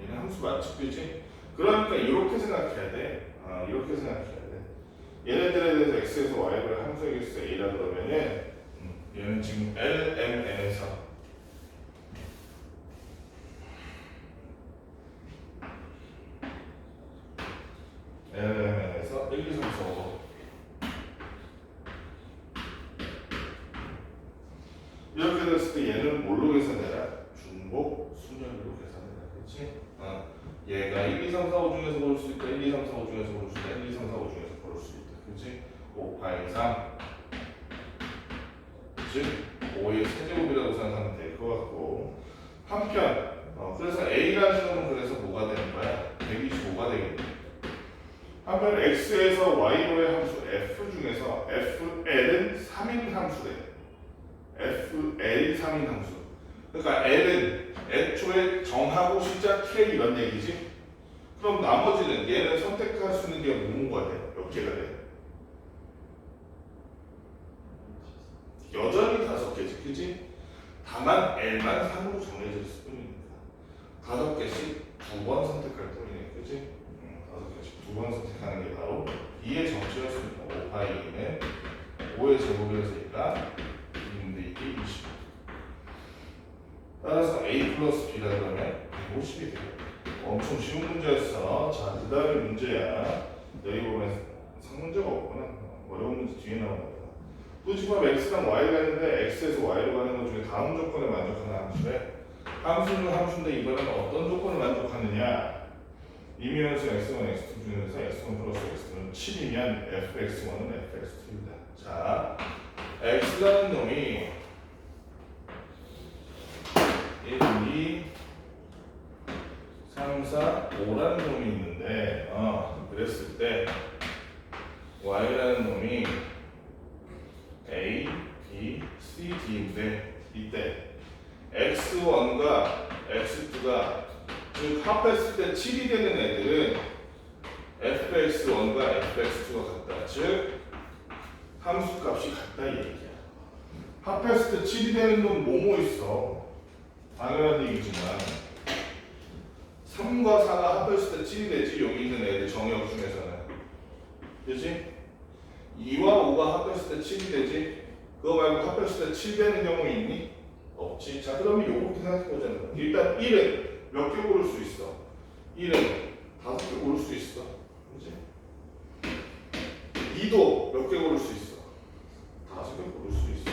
얘는 함수 맞지? 그지? 그러니까 이렇게 생각해야 돼. 이렇게 생각해야 돼. 얘네들에 대해서 x에서 y를 함수의 개수 a라 그러면은 얘는 지금 LMN에서 LMN에서 1, 2, 3, 4, 5 이렇게 됐을 때 얘는 뭘로 계산해라? 중복 순열로 계산해라. 그렇지? 얘가 1, 2, 3, 4, 5 중에서 고를 수 있다. 1, 2, 3, 4, 5 중에서 고를 수 있다. 1, 2, 3, 4, 5 중에서 고를 수 있다. 그렇지? 5 곱하기 3 즉 5의 세제곱이라고 생각하면 될 것 같고 한편 그래서 A라는 놈은 그래서 뭐가 되는 거야? 125가 되겠네. 한편 X에서 Y로의 함수 F 중에서 FL은 3인 함수래. FL이 3인 함수. 그러니까 L은 애초에 정하고 시작 K 이런 얘기지. 그럼 나머지는 얘는 선택할 수 있는 게 뭐가 돼? 몇 개가 돼? 여전히 5개지, 그지? 다만 L만 3으로 정해질 뿐이니까 5개씩 2번 선택할 뿐이네, 그지? 5개씩 2번 선택하는 게 바로 B의 정체였습니다. 5 파이 2는 5의 제곱이었으니까 2인데 이게 20. 따라서 A 플러스 B라 그러면 150이 돼요. 엄청 쉬운 문제였어. 자, 그 다음에 문제야. 여기 보면 상문제가 없구나. 어려운 문제 뒤에 나오는 거야. 또 지금 x랑 y가 있는데 x에서 y로 가는 것 중에 다음 조건에 만족하는 함수래. 함수는 함수인데 이번엔 어떤 조건을 만족하느냐? 이면에서 x1, x2 중에서 x1 플러스 x는 7이면 fx1은 fx2입니다. 자, x라는 놈이 1, 2, 3, 4, 5라는 놈이 있는데 그랬을 때 y라는 놈이 A, B, C, D인데 이때 x1과 x2가 즉 합했을 때 7이 되는 애들은 fx1과 fx2가 같다. 즉 함수값이 같다 이 얘기야. 합했을 때 7이 되는 건 뭐뭐 있어? 당연한 얘기지만 3과 4가 합했을 때 7이 되지. 여기 있는 애들 정역 중에서는 그치? 2와 5가 합했을 때 7이 되지. 그거 말고 합했을 때 7 되는 경우 있니? 없지. 자, 그러면 요렇게 생각해보자. 일단 1은 몇 개 고를 수 있어? 1은 5개 고를 수 있어. 그치? 2도 몇 개 고를 수 있어? 5개 고를 수 있어.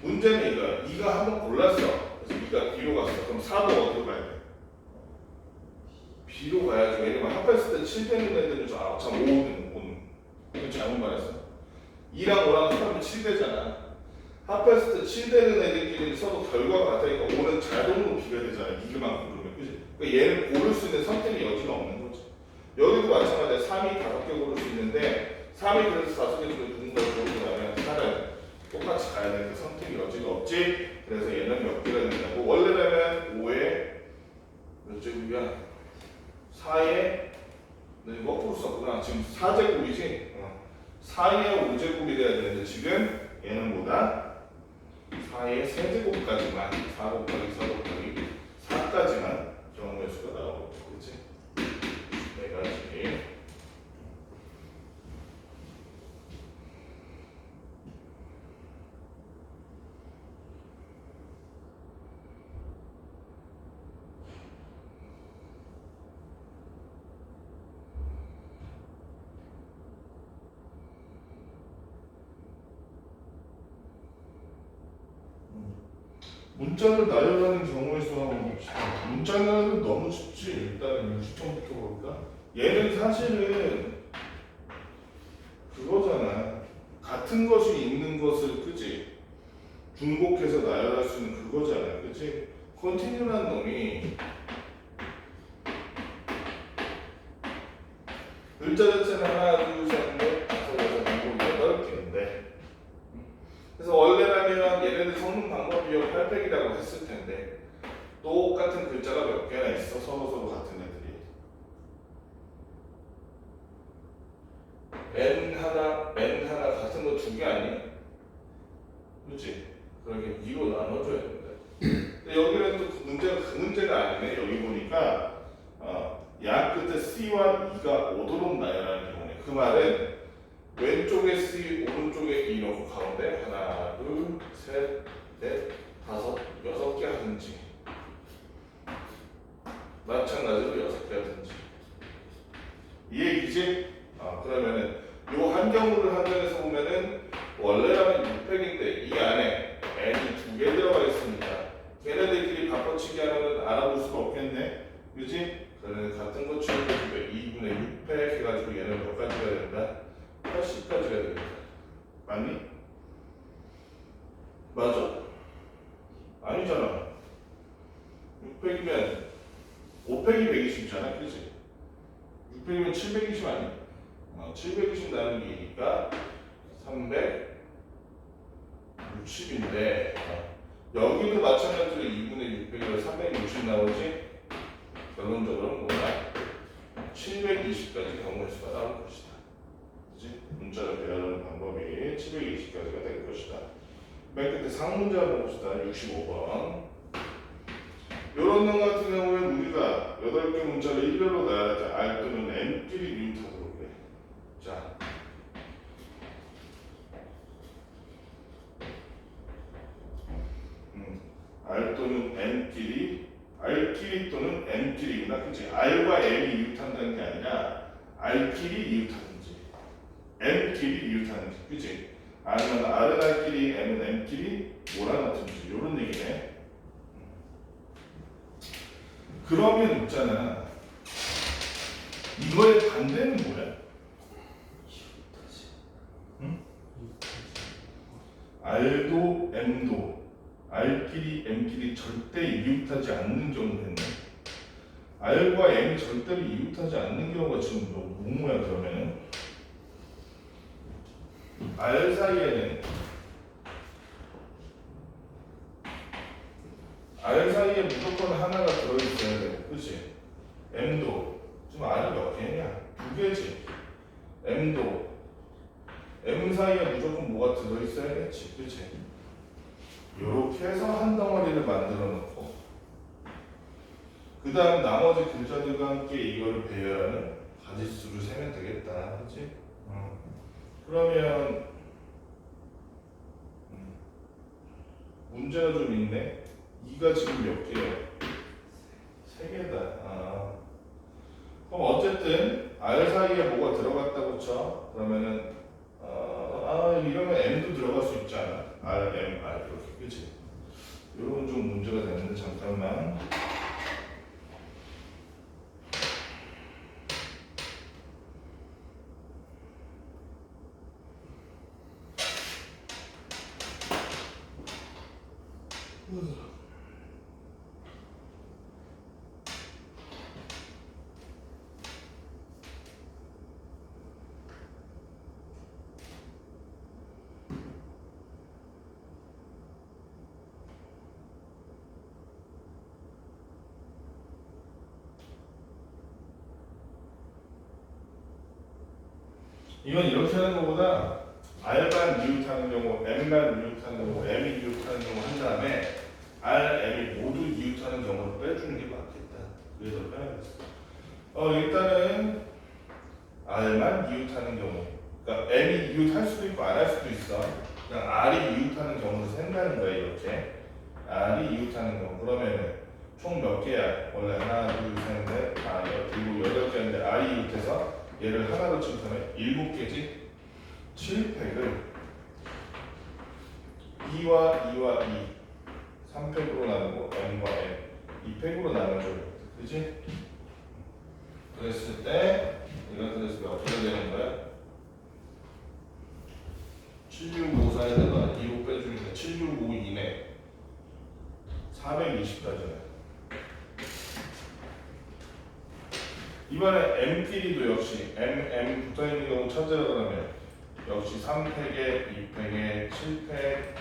문제는 이거야. 2가 한번 골랐어. 그래서 2가 B로 갔어. 그럼 4도 어디로 가야 돼? B로 가야지. 왜냐면 합했을 때 7 되는 애들은 참 5는 이건 잘못 말했어. 2랑 5랑 합하면 7 되잖아. 합했을 때 7 되는 애들끼리 서로 결과가 같으니까 5는 자동으로 비가 되잖아. 이게만큼 그러면 그지? 그러니까 얘를 고를 수 있는 선택의 여지가 없는 거지. 여기도 마찬가지야. 3이 5개 고를 수 있는데 3이 그래서 5개 중에 누군가를 고르고 나면 4는 똑같이 가야 되니까 선택의 여지가 없지. 그래서 얘는 몇 개가 된다고? 원래라면 5에 몇 제곱이야? 4에 거꾸로 썼구나. 지금 4제곱이지? 4의 5제곱이 돼야 되는데 지금 얘는 뭐다? 4의 세제곱까지만 4 곱하기 4 곱하기 4까지만 경우의 수가 나오고 그렇지? 문자를 나열하는 경우에서 한번 봅시다. 문자는 너무 쉽지. 일단은 60번부터 볼까? 얘는 사실은 그거잖아. 같은 것이 있는 것을, 그지? 중복해서 나열할 수 있는 그거잖아, 그지? 컨티뉴란 놈이 글자 자체는 하나, 둘, 셋, 넷, 다섯, 여섯, 일곱, 여덟 개인데, 그래서 원래라면 얘네들 섞는 방법 비용 800이라고 했을 텐데 똑같은 글자가 몇 개나 있어, 서로 같은 애들이. n 하나 같은 거 두 개 아니야? 그렇지? 그러게 위로 나눠줘야 된다. 근데 여기는 또 문제가 그 문제가 아니네. 여기 보니까 야 끝에 C와 E가 오도록 나열하는 경우네. 그 말은 왼쪽에 C, 오른쪽에 E 넣고 가운데 하나, 둘, 셋, 넷, 다섯, 여섯 개 하든지 마찬가지로 여섯 개 하든지 이 얘기지? 그러면은 요 한 경우를 한정해서 보면은 원래라면 600인데 이 안에 n이 두 개 들어가 있으니까 걔네들끼리 바꿔치기 하면은 알아볼 수가 없겠네, 그지? 그러면 같은 거 치우고 2분의 600 해가지고 얘는 몇 가지가 된다? 80가지가 됩니다. 맞니? 맞아? 아니잖아. 600이면 500이 120이잖아, 그치? 600이면 720 아니? 720 나누기니까 360인데 여기도 마찬가지로 2분의 600이라 360 나오지? 결론적으로 뭐야? 720까지 경우의 수가 나올 것이다. 그치? 문자를 배열하는 방법이 720까지가 될 것이다. 맨 끝에 상문자 봅시다. 65번. 이런 놈 같은 경우에는 우리가 8개 문자를 일렬로 나열할 때 R 또는 M끼리 이웃하도록 그래. 자, R 또는 M끼리, R끼리 또는 M끼리구나, 그치? R과 M이 이웃한다는 게 아니라 R끼리 이웃하든지 M끼리 이웃하든지, 그치? R은 R끼리, M은 M끼리 몰아넣든지 이런 얘기네. 그러면 있잖아, 이거의 반대는 뭐야? 응? R도 M도 R끼리 M끼리 절대 이웃하지 않는 경우겠네. R과 M이 절대로 이웃하지 않는 경우가 지금 뭐야 그러면은? R 사이에 무조건 하나가 들어있어야 돼, 그치? M도 지금 R이 몇 개냐? 두 개지. M도 M 사이에 무조건 뭐가 들어있어야겠지, 그치? 요렇게 해서 한 덩어리를 만들어 놓고 그 다음 나머지 글자들과 함께 이거를 배열하는 가지수를 세면 되겠다, 그치? 그러면 문제가 좀 있네. 2가 지금 몇 개야? 3개다. 그럼 어쨌든 R 사이에 뭐가 들어갔다고 쳐. 그러면은 이러면 M도 들어갈 수 있잖아. R, M, R 이렇게, 그치? 이런 좀 문제가 되는데 잠깐만. 이건 이렇게 하는 것보다 R만 이웃하는 경우, M만 이웃하는 경우, M이 이웃하는 경우 한 다음에 R, M이 모두 이웃하는 경우를 빼주는 게 맞겠다. 그래서 빼야겠어. 일단은 R만 이웃하는 경우, 그러니까 M이 이웃할 수도 있고 안 할 수도 있어. 그냥 R이 이웃하는 경우를 센다는 거야, 이렇게. R이 이웃하는 경우. 그러면은 총 몇 개야? 원래 하나, 둘, 셋, 넷, 다, 그리고 8개인데 R이 이웃해서 얘를 하나로 칭하면 7개지? 7팩을 2와 2와 2 3팩으로 나누고 n과 n 2팩으로 나눠줘요. 그지? 그랬을 때 이거 그랬을 때 어떻게 되는 거야? 7654에다가 2로 빼주니까 7652네 420까지네. 이번에 m끼리도 역시 m 붙어있는 경우 찾으라 그러면 역시 3팩에 2팩에 7팩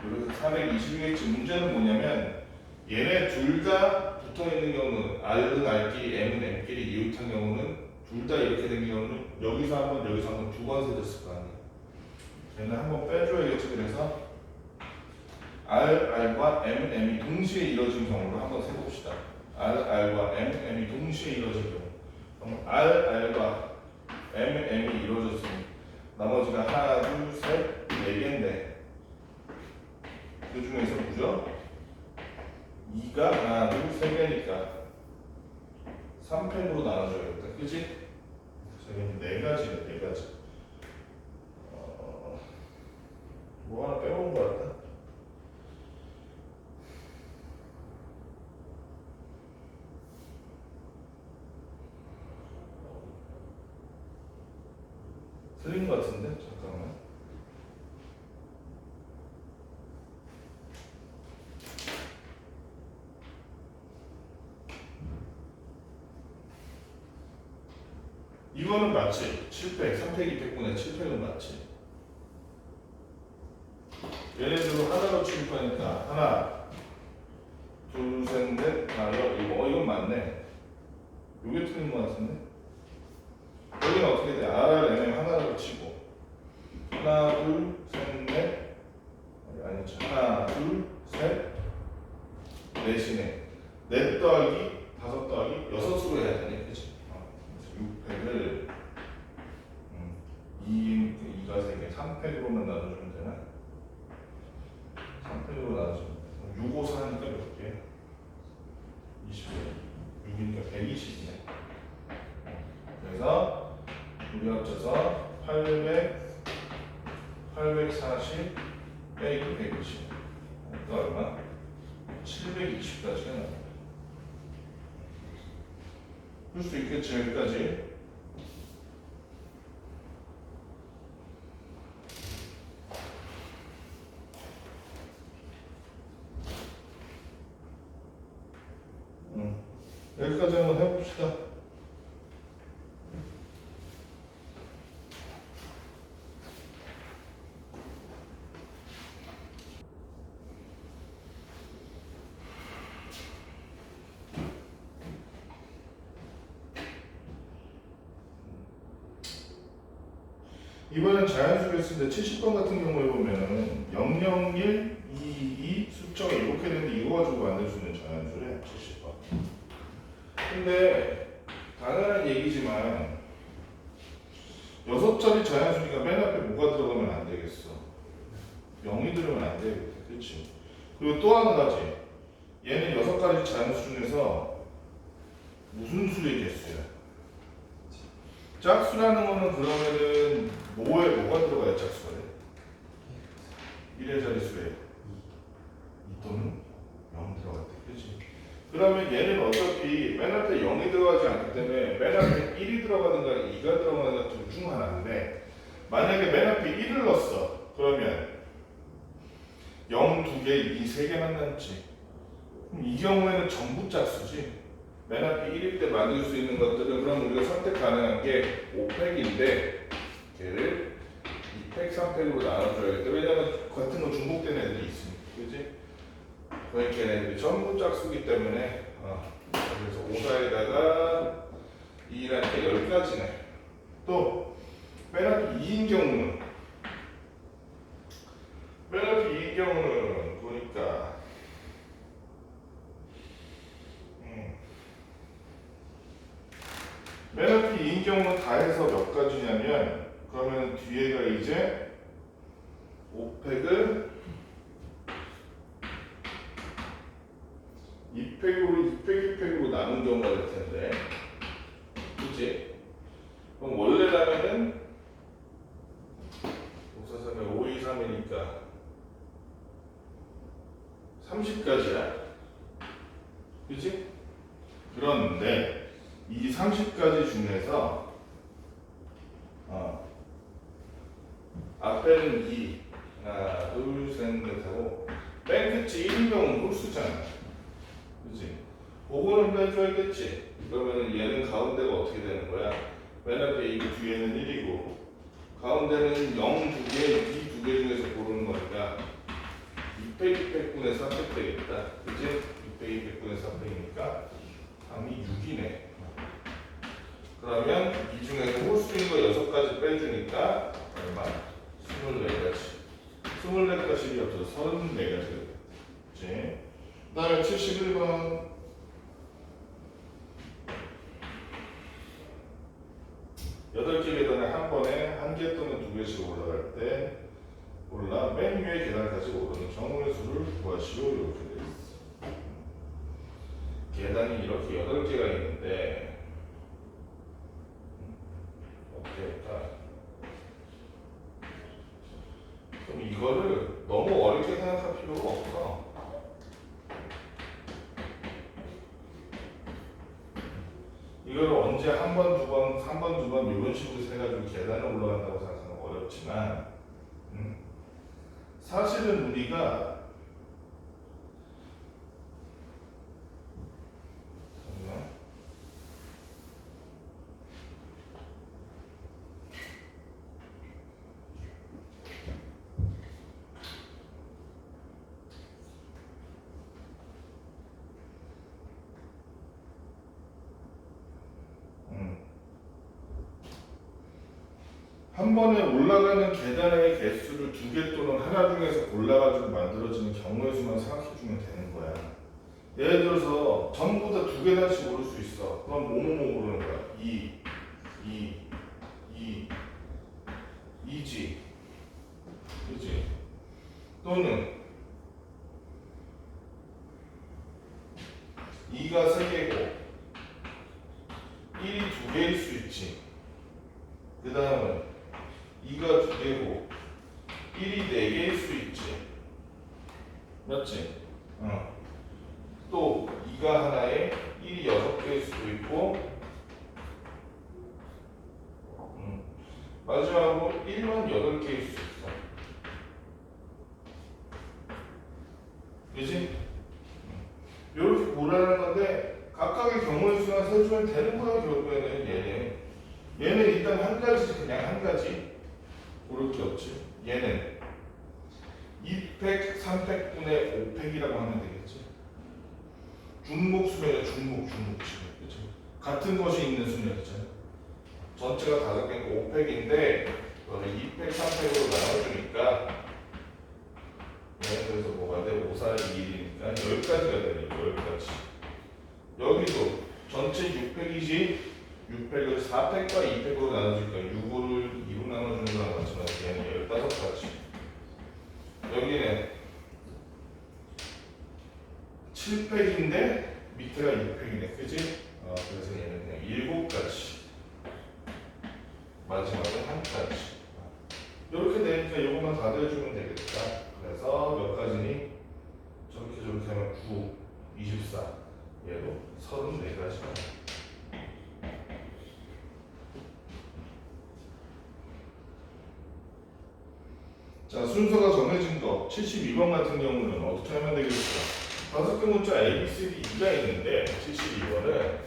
이렇게 420이겠지. 문제는 뭐냐면 얘네 둘 다 붙어있는 경우는 R은 R끼리 M은 M끼리 이웃한 경우는 둘 다 이렇게 된 경우는 여기서 한 번 여기서 한 번 두 번 세졌을 거 아니야. 얘는 한 번 빼줘야겠지. 그래서 R과 M이 동시에 이루어진 경우를 한번 세봅시다. R과 M이 동시에 이루어진 경우 그럼 R과 M이 이루어졌으니 나머지가 하나, 둘, 셋, 네 개인데 그 중에서 무죠? 2가 하나, 둘, 세 개니까 3팩으로 나눠줘야겠다. 그치? 그래서 네 가지네, 네 가지. 뭐 하나 빼먹은 거 같다. 틀린 거 같은데? 잠깐만. 이거는 맞지? 7팩, 3팩, 2팩분의 7팩은 맞지? 얘네들로 하나로 취급하니까 하나, 둘, 셋, 넷, 다섯, 이건 맞네. 요게 틀린 거 같은데? 여기는 어떻게 돼? R, M 하나로 치고 하나, 둘, 셋, 넷 아니죠. 하나, 둘, 셋, 넷이네. 넷 더하기 다섯 더하기 여섯으로 해야 되네. 그치? 6팩을 2가 3개, 3팩으로만 나눠주면 되나? 3팩으로 나눠주면 돼. 6, 5, 4니까 몇 개? 20개. 6이니까 120이네. 그래서 우리 합쳐서 840 빼기 120. 그러니까 얼마? 720까지가 나옵니다. 풀 수 있겠지, 여기까지. 여기까지 한번 해봅시다. 이번엔 자연수를 했을 때 70번 같은 경우에 보면은 001, 222 숫자가 이렇게 되는데 이거 가지고 만들 수 있는 자연수래 70번. 근데 당연한 얘기지만 6자리 자연수니까 맨 앞에 뭐가 들어가면 안 되겠어? 0이 들어가면 안 되겠다. 그렇지? 그리고 또 한 가지 얘는 6가지 자연수 중에서 무슨 수의 개수야? 짝수라는 거는 그러면은 뭐에 뭐가 들어가야 짝수가 돼? 1의 자릿수에 2 또는 0 들어갔대. 그렇지? 그러면 얘는 어차피 맨 앞에 0이 들어가지 않기 때문에 맨 앞에 1이 들어가든가 2가 들어가든가 둘 중 하나인데 만약에 맨 앞에 1을 넣었어. 그러면 0 2개, 2 3개만 남지. 그럼 이 경우에는 전부 짝수지. 맨 앞에 1일 때 만들 수 있는 것들은 그럼 우리가 선택 가능한 게 5팩인데 걔를 2팩, 3팩으로 나눠줘야겠다. 왜냐면 같은 거 중복된 애들이 있으니까. 그지? 그러니까 얘네들이 전부 짝수기 때문에 그래서 5사에다가 2라는 게 10가지네. 또 맨 앞에 2인 경우는 보니까 맨 앞에 2인 경우는 다 해서 몇 가지냐면 그러면 뒤에가 이제 5팩을 2팩으로 2팩, 2팩으로 나눈 경우가 될 텐데 그치? 그럼 원래라면은 5, 4, 3에 5, 2, 3이니까 30가지야. 그치? 그런데 이 30가지 중에서 앞에는 2, 하나, 둘, 셋, 넷 하고 맨 끝이 1인병은 홀수잖아. 그치? 그거는 빼줘야겠지. 그러면 얘는 가운데가 어떻게 되는 거야? 맨 앞에 이거 뒤에는 1이고 가운데는 0 두 개, 2 두 개 중에서 고르는 거니까 600, 600분의 400 되겠다. 그치? 600, 200분의 400이니까 답이 6이네. 그러면 이 중에서 홀수인 거 6가지 빼주니까 얼마? 24가지. 24가지이 없어서 34가지. 그치? 그 다음에 71번. 8개 계단에 한 번에 1개 또는 2개씩 올라갈 때 올라 맨 위에 계단까지 오르는 경우의 수를 구하시오. 이렇게 되어 있어. 계단이 이렇게 8개가 있는데 어떻게 할까? 그럼 이거를 너무 어렵게 생각할 필요가 없어. 이걸 언제 한 번, 두 번, 3번, 2번 이런 식으로 해가지고 계단을 올라간다고 생각하면 어렵지만 사실은 우리가 한 번에 올라가는 계단의 개수를 2개 또는 하나 중에서 골라가지고 만들어지는 경우의 수만 생각해주면 되는 거야. 예를 들어서 전부 다 2계단씩 오를 수 있어. 그럼 뭐뭐뭐 오르는 거야? 2, 2지. 그치? 또는 2가 3개고 1이 2개일 수 있지. 그 다음은 2가 2개고 1이 4개일 수 있지. 맞지? 또 2가 하나에 1이 6개일 수도 있고 마지막으로 1만 8개일 수 있어. 그지? 이렇게 고르는 건데 각각의 경우의 수만 세주면 되는 거야. 결국에는 얘는 일단 한 가지, 그냥 한 가지 고를 게 없지. 얘는 2팩, 3팩분의 5팩이라고 하면 되겠지. 중복수면이야. 중복수면. 그치? 같은 것이 있는 수면이잖아. 전체가 5개니까 5팩인데 그거를 2팩, 3팩으로 나눠주니까 그래서 뭐가 돼? 5, 4, 2, 1이니까 10가지가 되네. 10가지. 여기도 전체 6팩이지 6팩을 4팩과 2팩으로 나눠주니까 6을 2로 나눠주는 거랑 마찬가지. 얘는 15가지. 여기는 7팩인데 밑에가 6팩이네. 그치? 그래서 얘는 그냥 7가지. 마지막은 1가지. 이렇게 되니까 이것만 다 대주면 되겠다. 그래서 몇 가지니? 저렇게 하면 9, 24. 얘도 34가지가. 자, 순서가 정해진 거 72번 같은 경우는 어떻게 하면 되겠어? 5개 문자 A, B, C, D, E가 있는데 72번은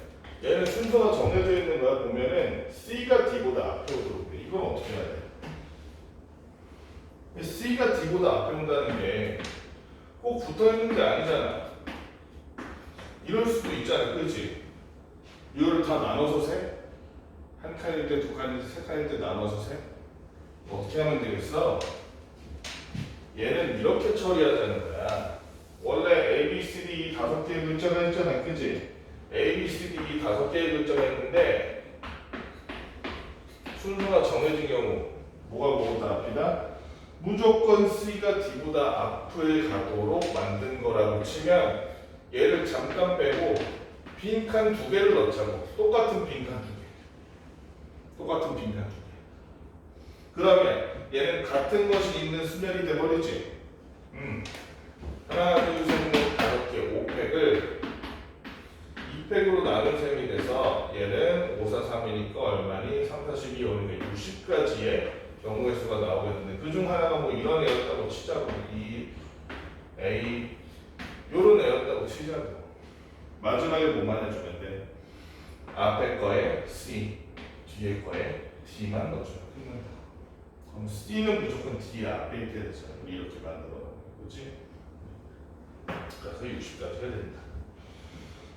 얘는 순서가 정해져 있는 거야. 보면은 C가 D보다 앞에 오도록 돼. 이건 어떻게 해야 돼? C가 D보다 앞에 온다는 게 꼭 붙어 있는 게 아니잖아. 이럴 수도 있잖아. 그렇지? 이거를 다 나눠서 세? 한 칸일 때, 두 칸일 때, 세 칸일 때 나눠서 세? 어떻게 하면 되겠어? 얘는 이렇게 처리하자는 거야. 원래 A, B, C, D 5개의 글자가 있잖아. 그치? A, B, C, D 5개의 글자가 있는데 순서가 정해진 경우 뭐가 뭐보다 앞이다? 무조건 C가 D보다 앞을 가도록 만든 거라고 치면 얘를 잠깐 빼고 빈칸 2개를 넣자고. 똑같은 빈칸 2개. 똑같은 빈칸 2개. 그러면 얘는 같은 것이 있는 수면이 돼버리지. 하나, 둘, 셋, 넷, 5개 5팩을 2팩으로 나눈 셈이 돼서 얘는 5, 4, 3이니까 얼마니? 3, 4, 12, 5는 60가지의 경우의 수가 나오겠는데 그 중 하나가 뭐 이런 애였다고 치자고 E, A 요런 애였다고 치자고 마지막에 뭐만 해주면 돼? 앞에 거에 C, 뒤에 거에 D만 넣어줘요. 끝난다. 그럼 C는 무조건 D 앞에 있게 되잖아. 우리 이렇게 만들어. 그렇지? 그래서 60까지 해야 된다.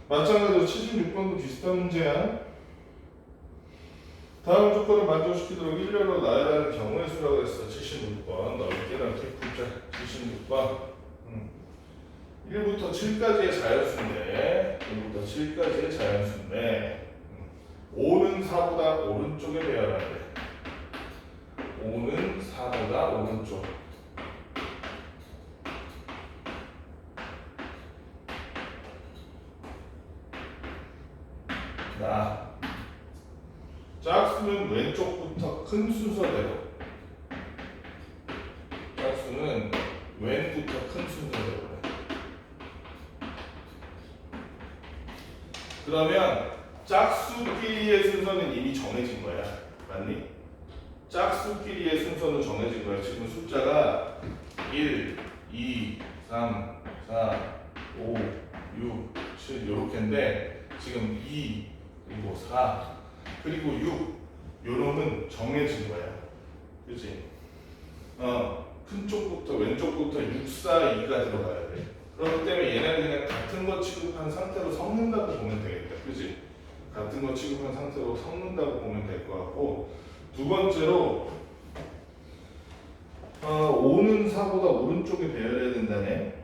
마찬가지로 76번도 비슷한 문제야. 다음 조건을 만족시키도록 일렬로 나열하는 경우의 수라고 했어. 76번. 넓게 넓게 풀자. 76번. 1부터 7까지의 자연수인데 1부터 7까지의 자연수인데 5는 4보다 오른쪽에 배열하는데 5는 4보다 오른쪽 나 짝수는 왼쪽부터 큰 순서대로 짝수는 왼부터 큰 순서대로 그러면 짝수끼리의 순서는 이미 정해진 거야. 맞니? 짝수끼리의 순서는 정해진 거야. 지금 숫자가 1, 2, 3, 4, 5, 6, 7 요렇게인데 지금 2, 그리고 4, 그리고 6 요놈은 정해진 거야. 그치? 큰 쪽부터 왼쪽부터 6, 4, 2가 들어가야 돼. 그렇기 때문에 얘네는 그냥 같은 거 취급한 상태로 섞는다고 보면 되겠다. 그치? 같은 거 취급한 상태로 섞는다고 보면 될 것 같고 두 번째로 5는 4보다 오른쪽에 배열해야 된다네.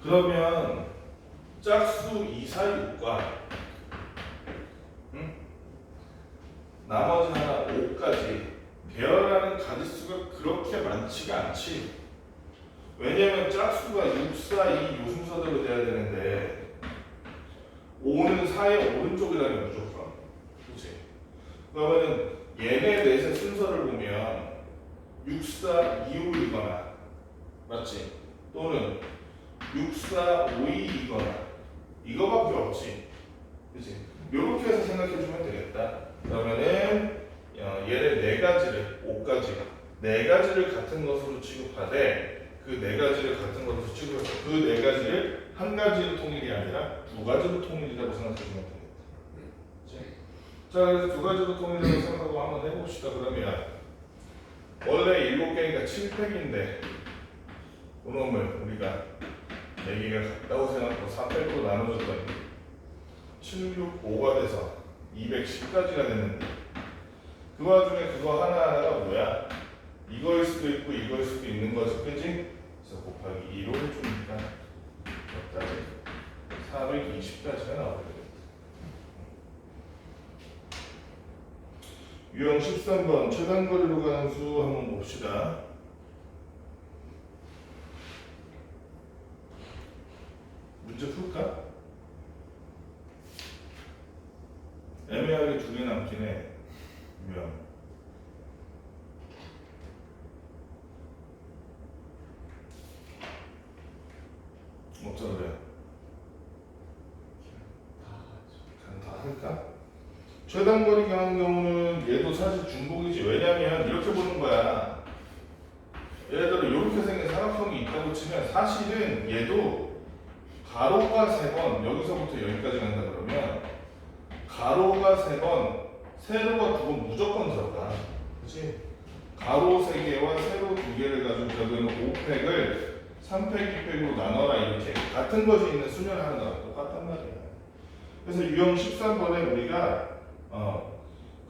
그러면 짝수 2, 4, 6과 나머지 하나 5까지 배열하는 가지수가 그렇게 많지가 않지. 왜냐면 짝수가 6, 4, 2 요 순서대로 돼야 되는데 5는 4의 오른쪽이라는 무조건. 그치? 그러면은 얘네 넷의 순서를 보면 6, 4, 2, 5이거나 맞지? 또는 6, 4, 5, 2이거나 이거밖에 없지. 그치? 요렇게 해서 생각해주면 되겠다. 그러면은 얘네 네 가지를 5가지 네 가지를 같은 것으로 취급하되 그 네 가지를 같은 것으로 취급해서 그 네 가지를 한 가지로 통일이 아니라 두 가지로 통일이라고 생각해주면 되겠다. 그치? 자, 그래서 두 가지로 통일이라고 생각하고 한번 해봅시다. 그러면 원래 7개니까 7팩인데 그놈을 우리가 4개가 같다고 생각하고 4팩으로 나눠줬더니 7, 6, 5가 돼서 210까지가 됐는데 그 와중에 그거 하나하나가 뭐야? 이거일 수도 있고 이거일 수도 있는 거지, 그지? 그래서 곱하기 2로 해주니까 여기까지 420까지가 나오게 되겠다. 유형 13번 최단거리로 가는 수 한번 봅시다. 문제 풀까? 애매하게 두 개 남긴 해. 유형. 어쩌 그래? 그냥 다 할까? 최단거리 가는 경우는 얘도 사실 중복이지. 왜냐면 이렇게 보는 거야. 예를 들어 이렇게 생긴 사각형이 있다고 치면 사실은 얘도 가로가 3번 여기서부터 여기까지 간다 그러면 가로가 3번 세로가 2번 무조건 들어가. 그치? 가로 3개와 세로 2개를 가지고 여기는 5팩을 3팩, 2팩으로 나눠라 이렇게 같은 것이 있는 수열 하는 거랑 똑같단 말이야. 그래서 유형 13번에 우리가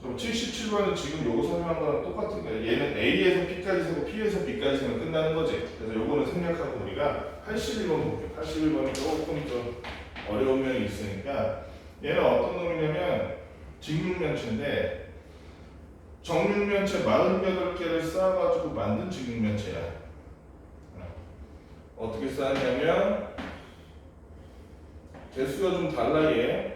그럼 77번은 지금 요거 설명한 거랑 똑같은 거예요. 얘는 A에서 B까지 세고 P에서 B까지 세면 끝나는 거지. 그래서 요거는 생략하고 우리가 81번 볼게요. 81번이 조금 좀 어려운 면이 있으니까 얘는 어떤 놈이냐면 직육면체인데 정육면체 48개를 쌓아가지고 만든 직육면체야. 어떻게 쌓았냐면 개수가 좀 달라 얘.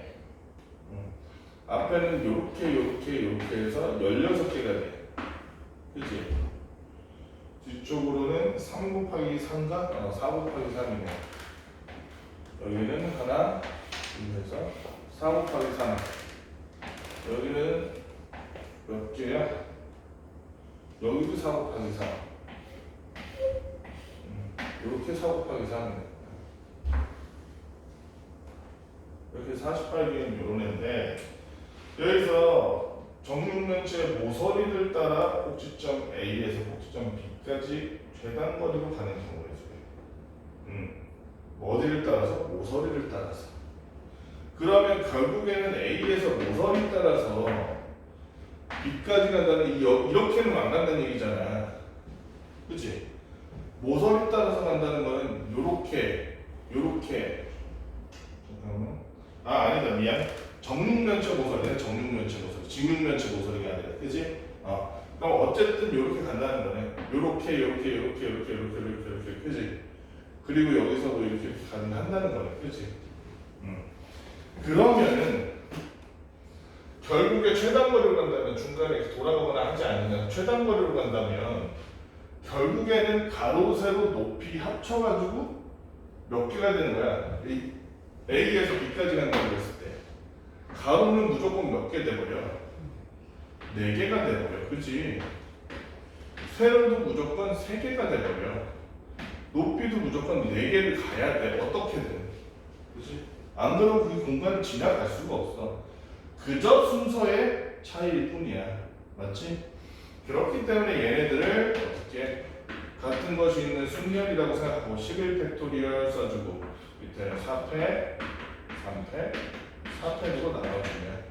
앞에는 요렇게 해서 16개가 돼. 그치? 뒤쪽으로는 3 곱하기 3가 4 곱하기 3이네. 여기는 하나, 둘 해서 4 곱하기 3. 여기는 몇 개야? 여기도 4 곱하기 3. 이렇게 4 곱하기 3이네. 이렇게 48개는 요런 애인데 여기서 정육면체 모서리를 따라 꼭지점 A에서 꼭지점 B까지 최단거리로 가는 경우를 해줘요. 어디를 따라서? 모서리를 따라서. 그러면 결국에는 A에서 모서리 따라서 B까지 간다는 이렇게는 안 간다는 얘기잖아. 그치? 모서리 따라서 간다는 거는 요렇게 잠깐만. 아니다 미안. 정육면체 모서리는 정육면체 모서리, 직육면체 모서리가 아니라, 그지? 그럼 어쨌든 이렇게 간다는 거네. 요렇게, 그지? 그리고 여기서도 이렇게 한다는 거네, 그지? 그러면은 결국에 최단거리로 간다면 중간에 이렇게 돌아가거나 하지 않느냐. 최단거리로 간다면 결국에는 가로, 세로, 높이 합쳐가지고 몇 개가 되는 거야? 이 A에서 B까지 간다고 했을 때 가로는 무조건 몇 개 돼버려? 4개가 돼버려. 그치? 세로도 무조건 3개가 돼버려. 높이도 무조건 4개를 가야 돼. 어떻게든. 그치? 안 그러면 그 공간을 지나갈 수가 없어. 그저 순서의 차이일 뿐이야. 맞지? 그렇기 때문에 얘네들을 어떻게 같은 것이 있는 순열이라고 생각하고 11팩토리얼 써주고 밑에는 4패, 3패, 4패로 나눠주면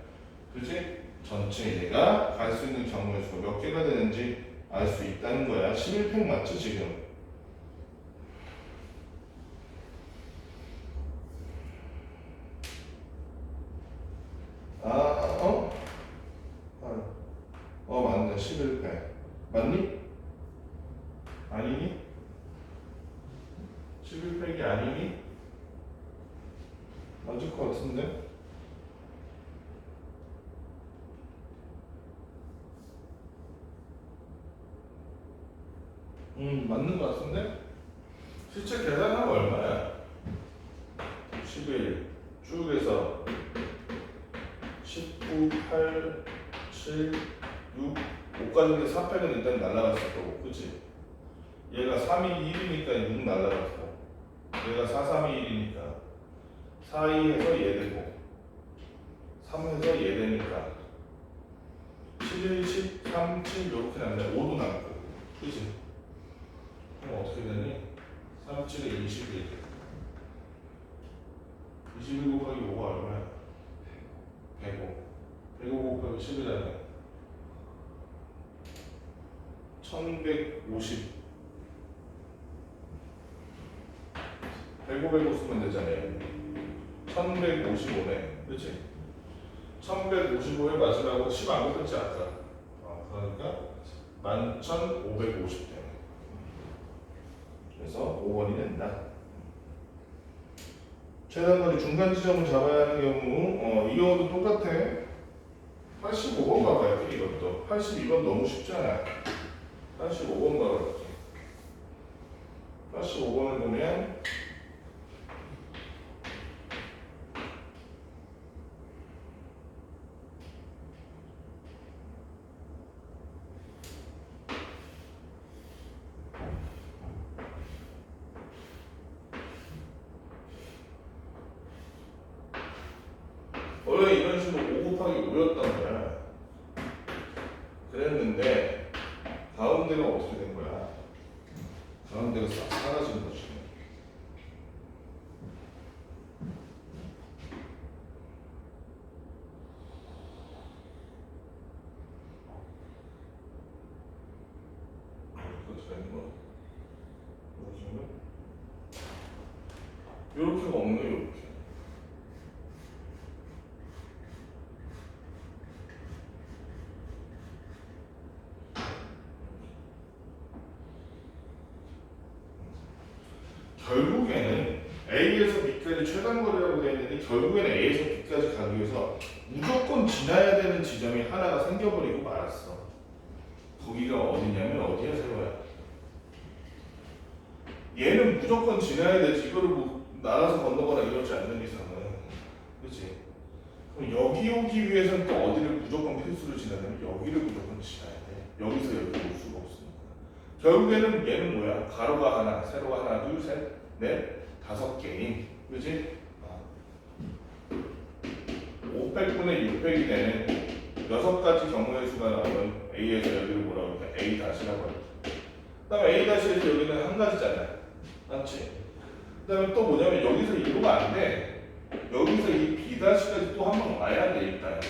그지? 전체 얘가 갈 수 있는 경우의 수가 몇 개가 되는지 알 수 있다는 거야. 11팩 맞지 지금? 맞네. 11팩 맞니? 아니니? 11팩이 아니니? 맞을 것 같은데? 맞는 것 같은데? 실제 계산하면 얼마야? 11 쭉 해서 19, 8, 7, 6 5까지인데 4팩은 일단 날라갔을 거고 그치? 얘가 3이 1이니까 6 날라갔어. 얘가 4, 3이 1이니까 4, 2 해서 얘 되고 3 해서 얘 되니까 11, 13, 7 이렇게 남네. 5도 남고 그치? 그럼 어떻게 되니? 3, 7에 21 21 곱하기 5가 얼마야? 105 105 곱하기 11하면 1150 105, 105 쓰면 되잖아요. 1155네. 그치? 1155에 마지막으로 10 안 곱했지 아까. 그러니까 11,550 되네. 그래서 5번이 된다. 최단거리 중간 지점을 잡아야 하는 경우 이 경우도 똑같아. 85번 봐봐요. 이것도 82번 너무 쉽잖아. 85번 봐봐요. 85번을 보면 원래 이런 식으로 5 곱하기 5였단 거야. 그랬는데 가운데가 어떻게 된 거야? 가운데가 싹 사라진 거지. 되는 거? 여기는 요렇게가 없네. 요렇게. 결국에는 A에서 B까지 최단거리라고 되어 있는데 결국에는 A에서 B까지 가기 위해서 무조건 지나야 되는 지점이 하나가 생겨버리고 말았어. 거기가 어디냐면 어디야 세워야? 얘는 무조건 지나야 되지. 이거를 뭐 날아서 건너거나 이러지 않는 이상은, 그렇지? 그럼 여기 오기 위해서는 또 어디를 무조건 필수로 지나냐면 여기를 무조건 지나야 돼. 여기서 여기 올 수가 없으니까. 결국에는 얘는 뭐야? 가로가 하나, 세로가 하나, 둘, 셋, 넷, 다섯 개인, 그렇지? 500분의 600이 되는 6가지 경우의 수가 나오면 A에서 여기를 뭐라고 할까? A 다시라고 할게. 그 다음에 A 다시에서 여기는 한 가지잖아. 맞지? 그 다음에 또 뭐냐면 여기서 이루가 안 돼. 여기서 이 B 다시까지 또 한 번 와야 돼 일단.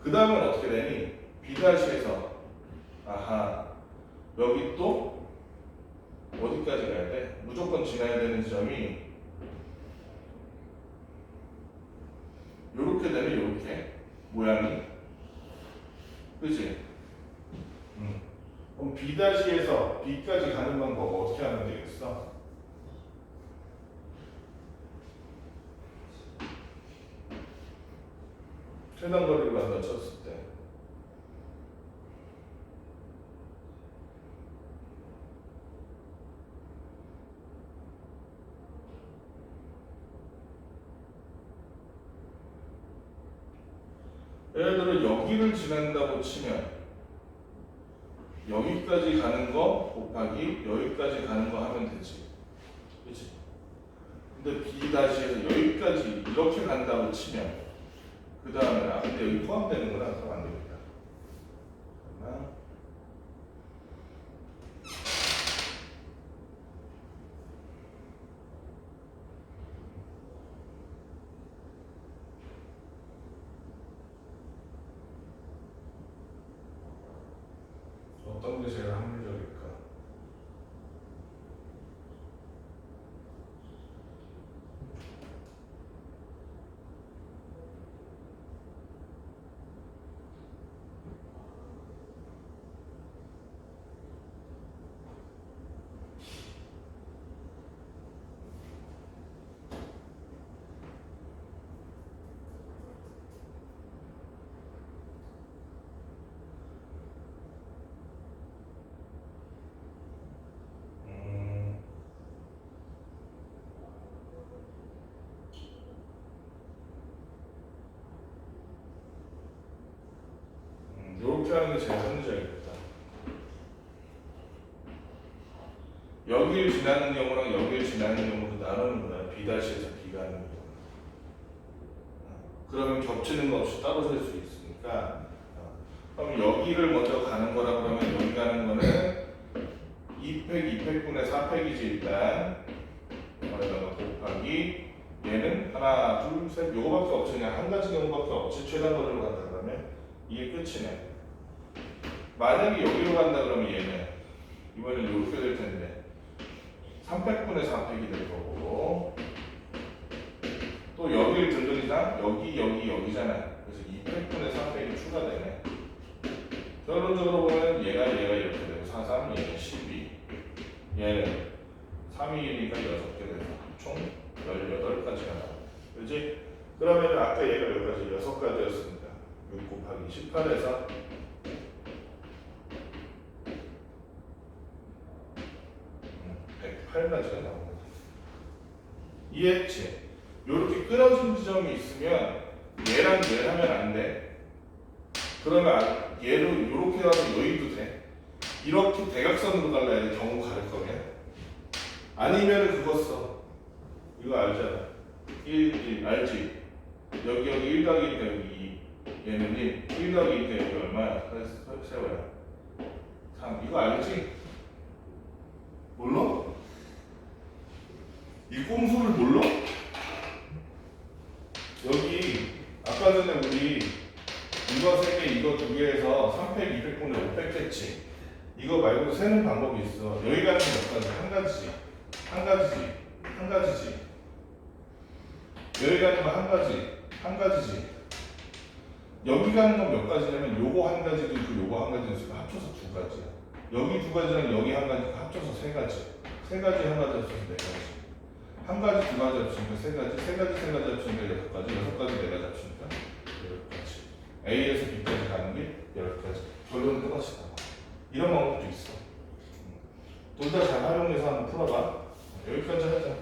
그 다음은 어떻게 되니? B 다시에서 아하 여기 또 어디까지 가야 돼? 무조건 지나야 되는 지점이 요렇게 되면 요렇게 모양이, 그치? 그럼 B-에서 B까지 가는 방법 어떻게 하면 되겠어? 최단거리를 만나 쳤을 때 예를 들어 여기를 지난다고 치면 여기까지 가는 거 곱하기 여기까지 가는 거 하면 되지, 그렇지? 근데 B-에서 여기까지 이렇게 간다고 치면 그 다음에 근데 여기 포함되는구나. 그럼 안 되겠다. 잠깐만. 어떤 게 제일 합리적일까? 이렇게 하는 게 제일 합리적이겠다. 여기를 지나는 경우랑 여기를 지나는 경우도 나누는 거야. B-에서 B가 하는 경우. 그러면 겹치는 거 없이 따로 셀 수 있으니까. 그럼 여기를 먼저 가는 거라 그러면 여기 가는 거는 2팩, 2팩분의 4팩이지 일단. 거기다가 곱하기 얘는 하나, 둘, 셋 요거밖에 없지. 그냥 한 가지 경우밖에 없지. 최단거리로 간다 그러면 이게 끝이네. 만약에 여기로 간다 그러면 얘는 이번엔 이렇게 될 텐데 300분의 4팩이 될 거고 또 여기를 들는 이상 여기잖아. 그래서 200분의 4팩이 추가되네. 결론적으로 보면 얘가 이렇게 되고 4, 3, 얘는 12 얘는 3, 2, 1이니까 6개 돼서 총 18가지가 나와. 그렇지? 그러면 아까 얘가 여기까지 6가지였으니까 6 곱하기 18에서 108가지가 나온 거지. 이해했지? 이렇게 끊어진 지점이 있으면 얘랑 얘를 하면 안 돼. 그러면 얘를 이렇게 가서 여기도 돼. 이렇게 대각선으로 갈라야 돼. 경우 가를 거면. 아니면 그거 써. 이거 알잖아. 1, 알지? 여기 1 더하기 1이니까 여기 2. 얘는 1 더하기 1이니까 여기 얼마야? 세워야 3. 이거 알지? 몰라? 이 꼼수를 몰라? 여기 아까 전에 우리 이거 3개 이거 2개에서 3팩, 200분의 500 했지? 이거 말고 세는 방법이 있어. 여기 가는 건 몇 가지? 한 가지지. 한 가지지. 한 가지지. 여기 가는 건 한 가지. 한 가지지. 여기 가는 건 몇 가지냐면 요거 한 가지도 있고 요거 한 가지도 있고 합쳐서 두 가지야. 여기 두 가지랑 여기 한 가지 합쳐서 세 가지. 세 가지 한 가지 합쳐서 네 가지. 한 가지 두 가지 합치니까 세 가지. 세 가지 세 가지 합치니까 여섯 가지. 여섯 가지 네 가지 합치니까 여덟 가지. A에서 B까지 가는 게 여덟 가지. 결론은 똑같이 나와. 이런 방법도 있어. 둘 다 잘 활용해서 한번 풀어봐. 여기까지 하자.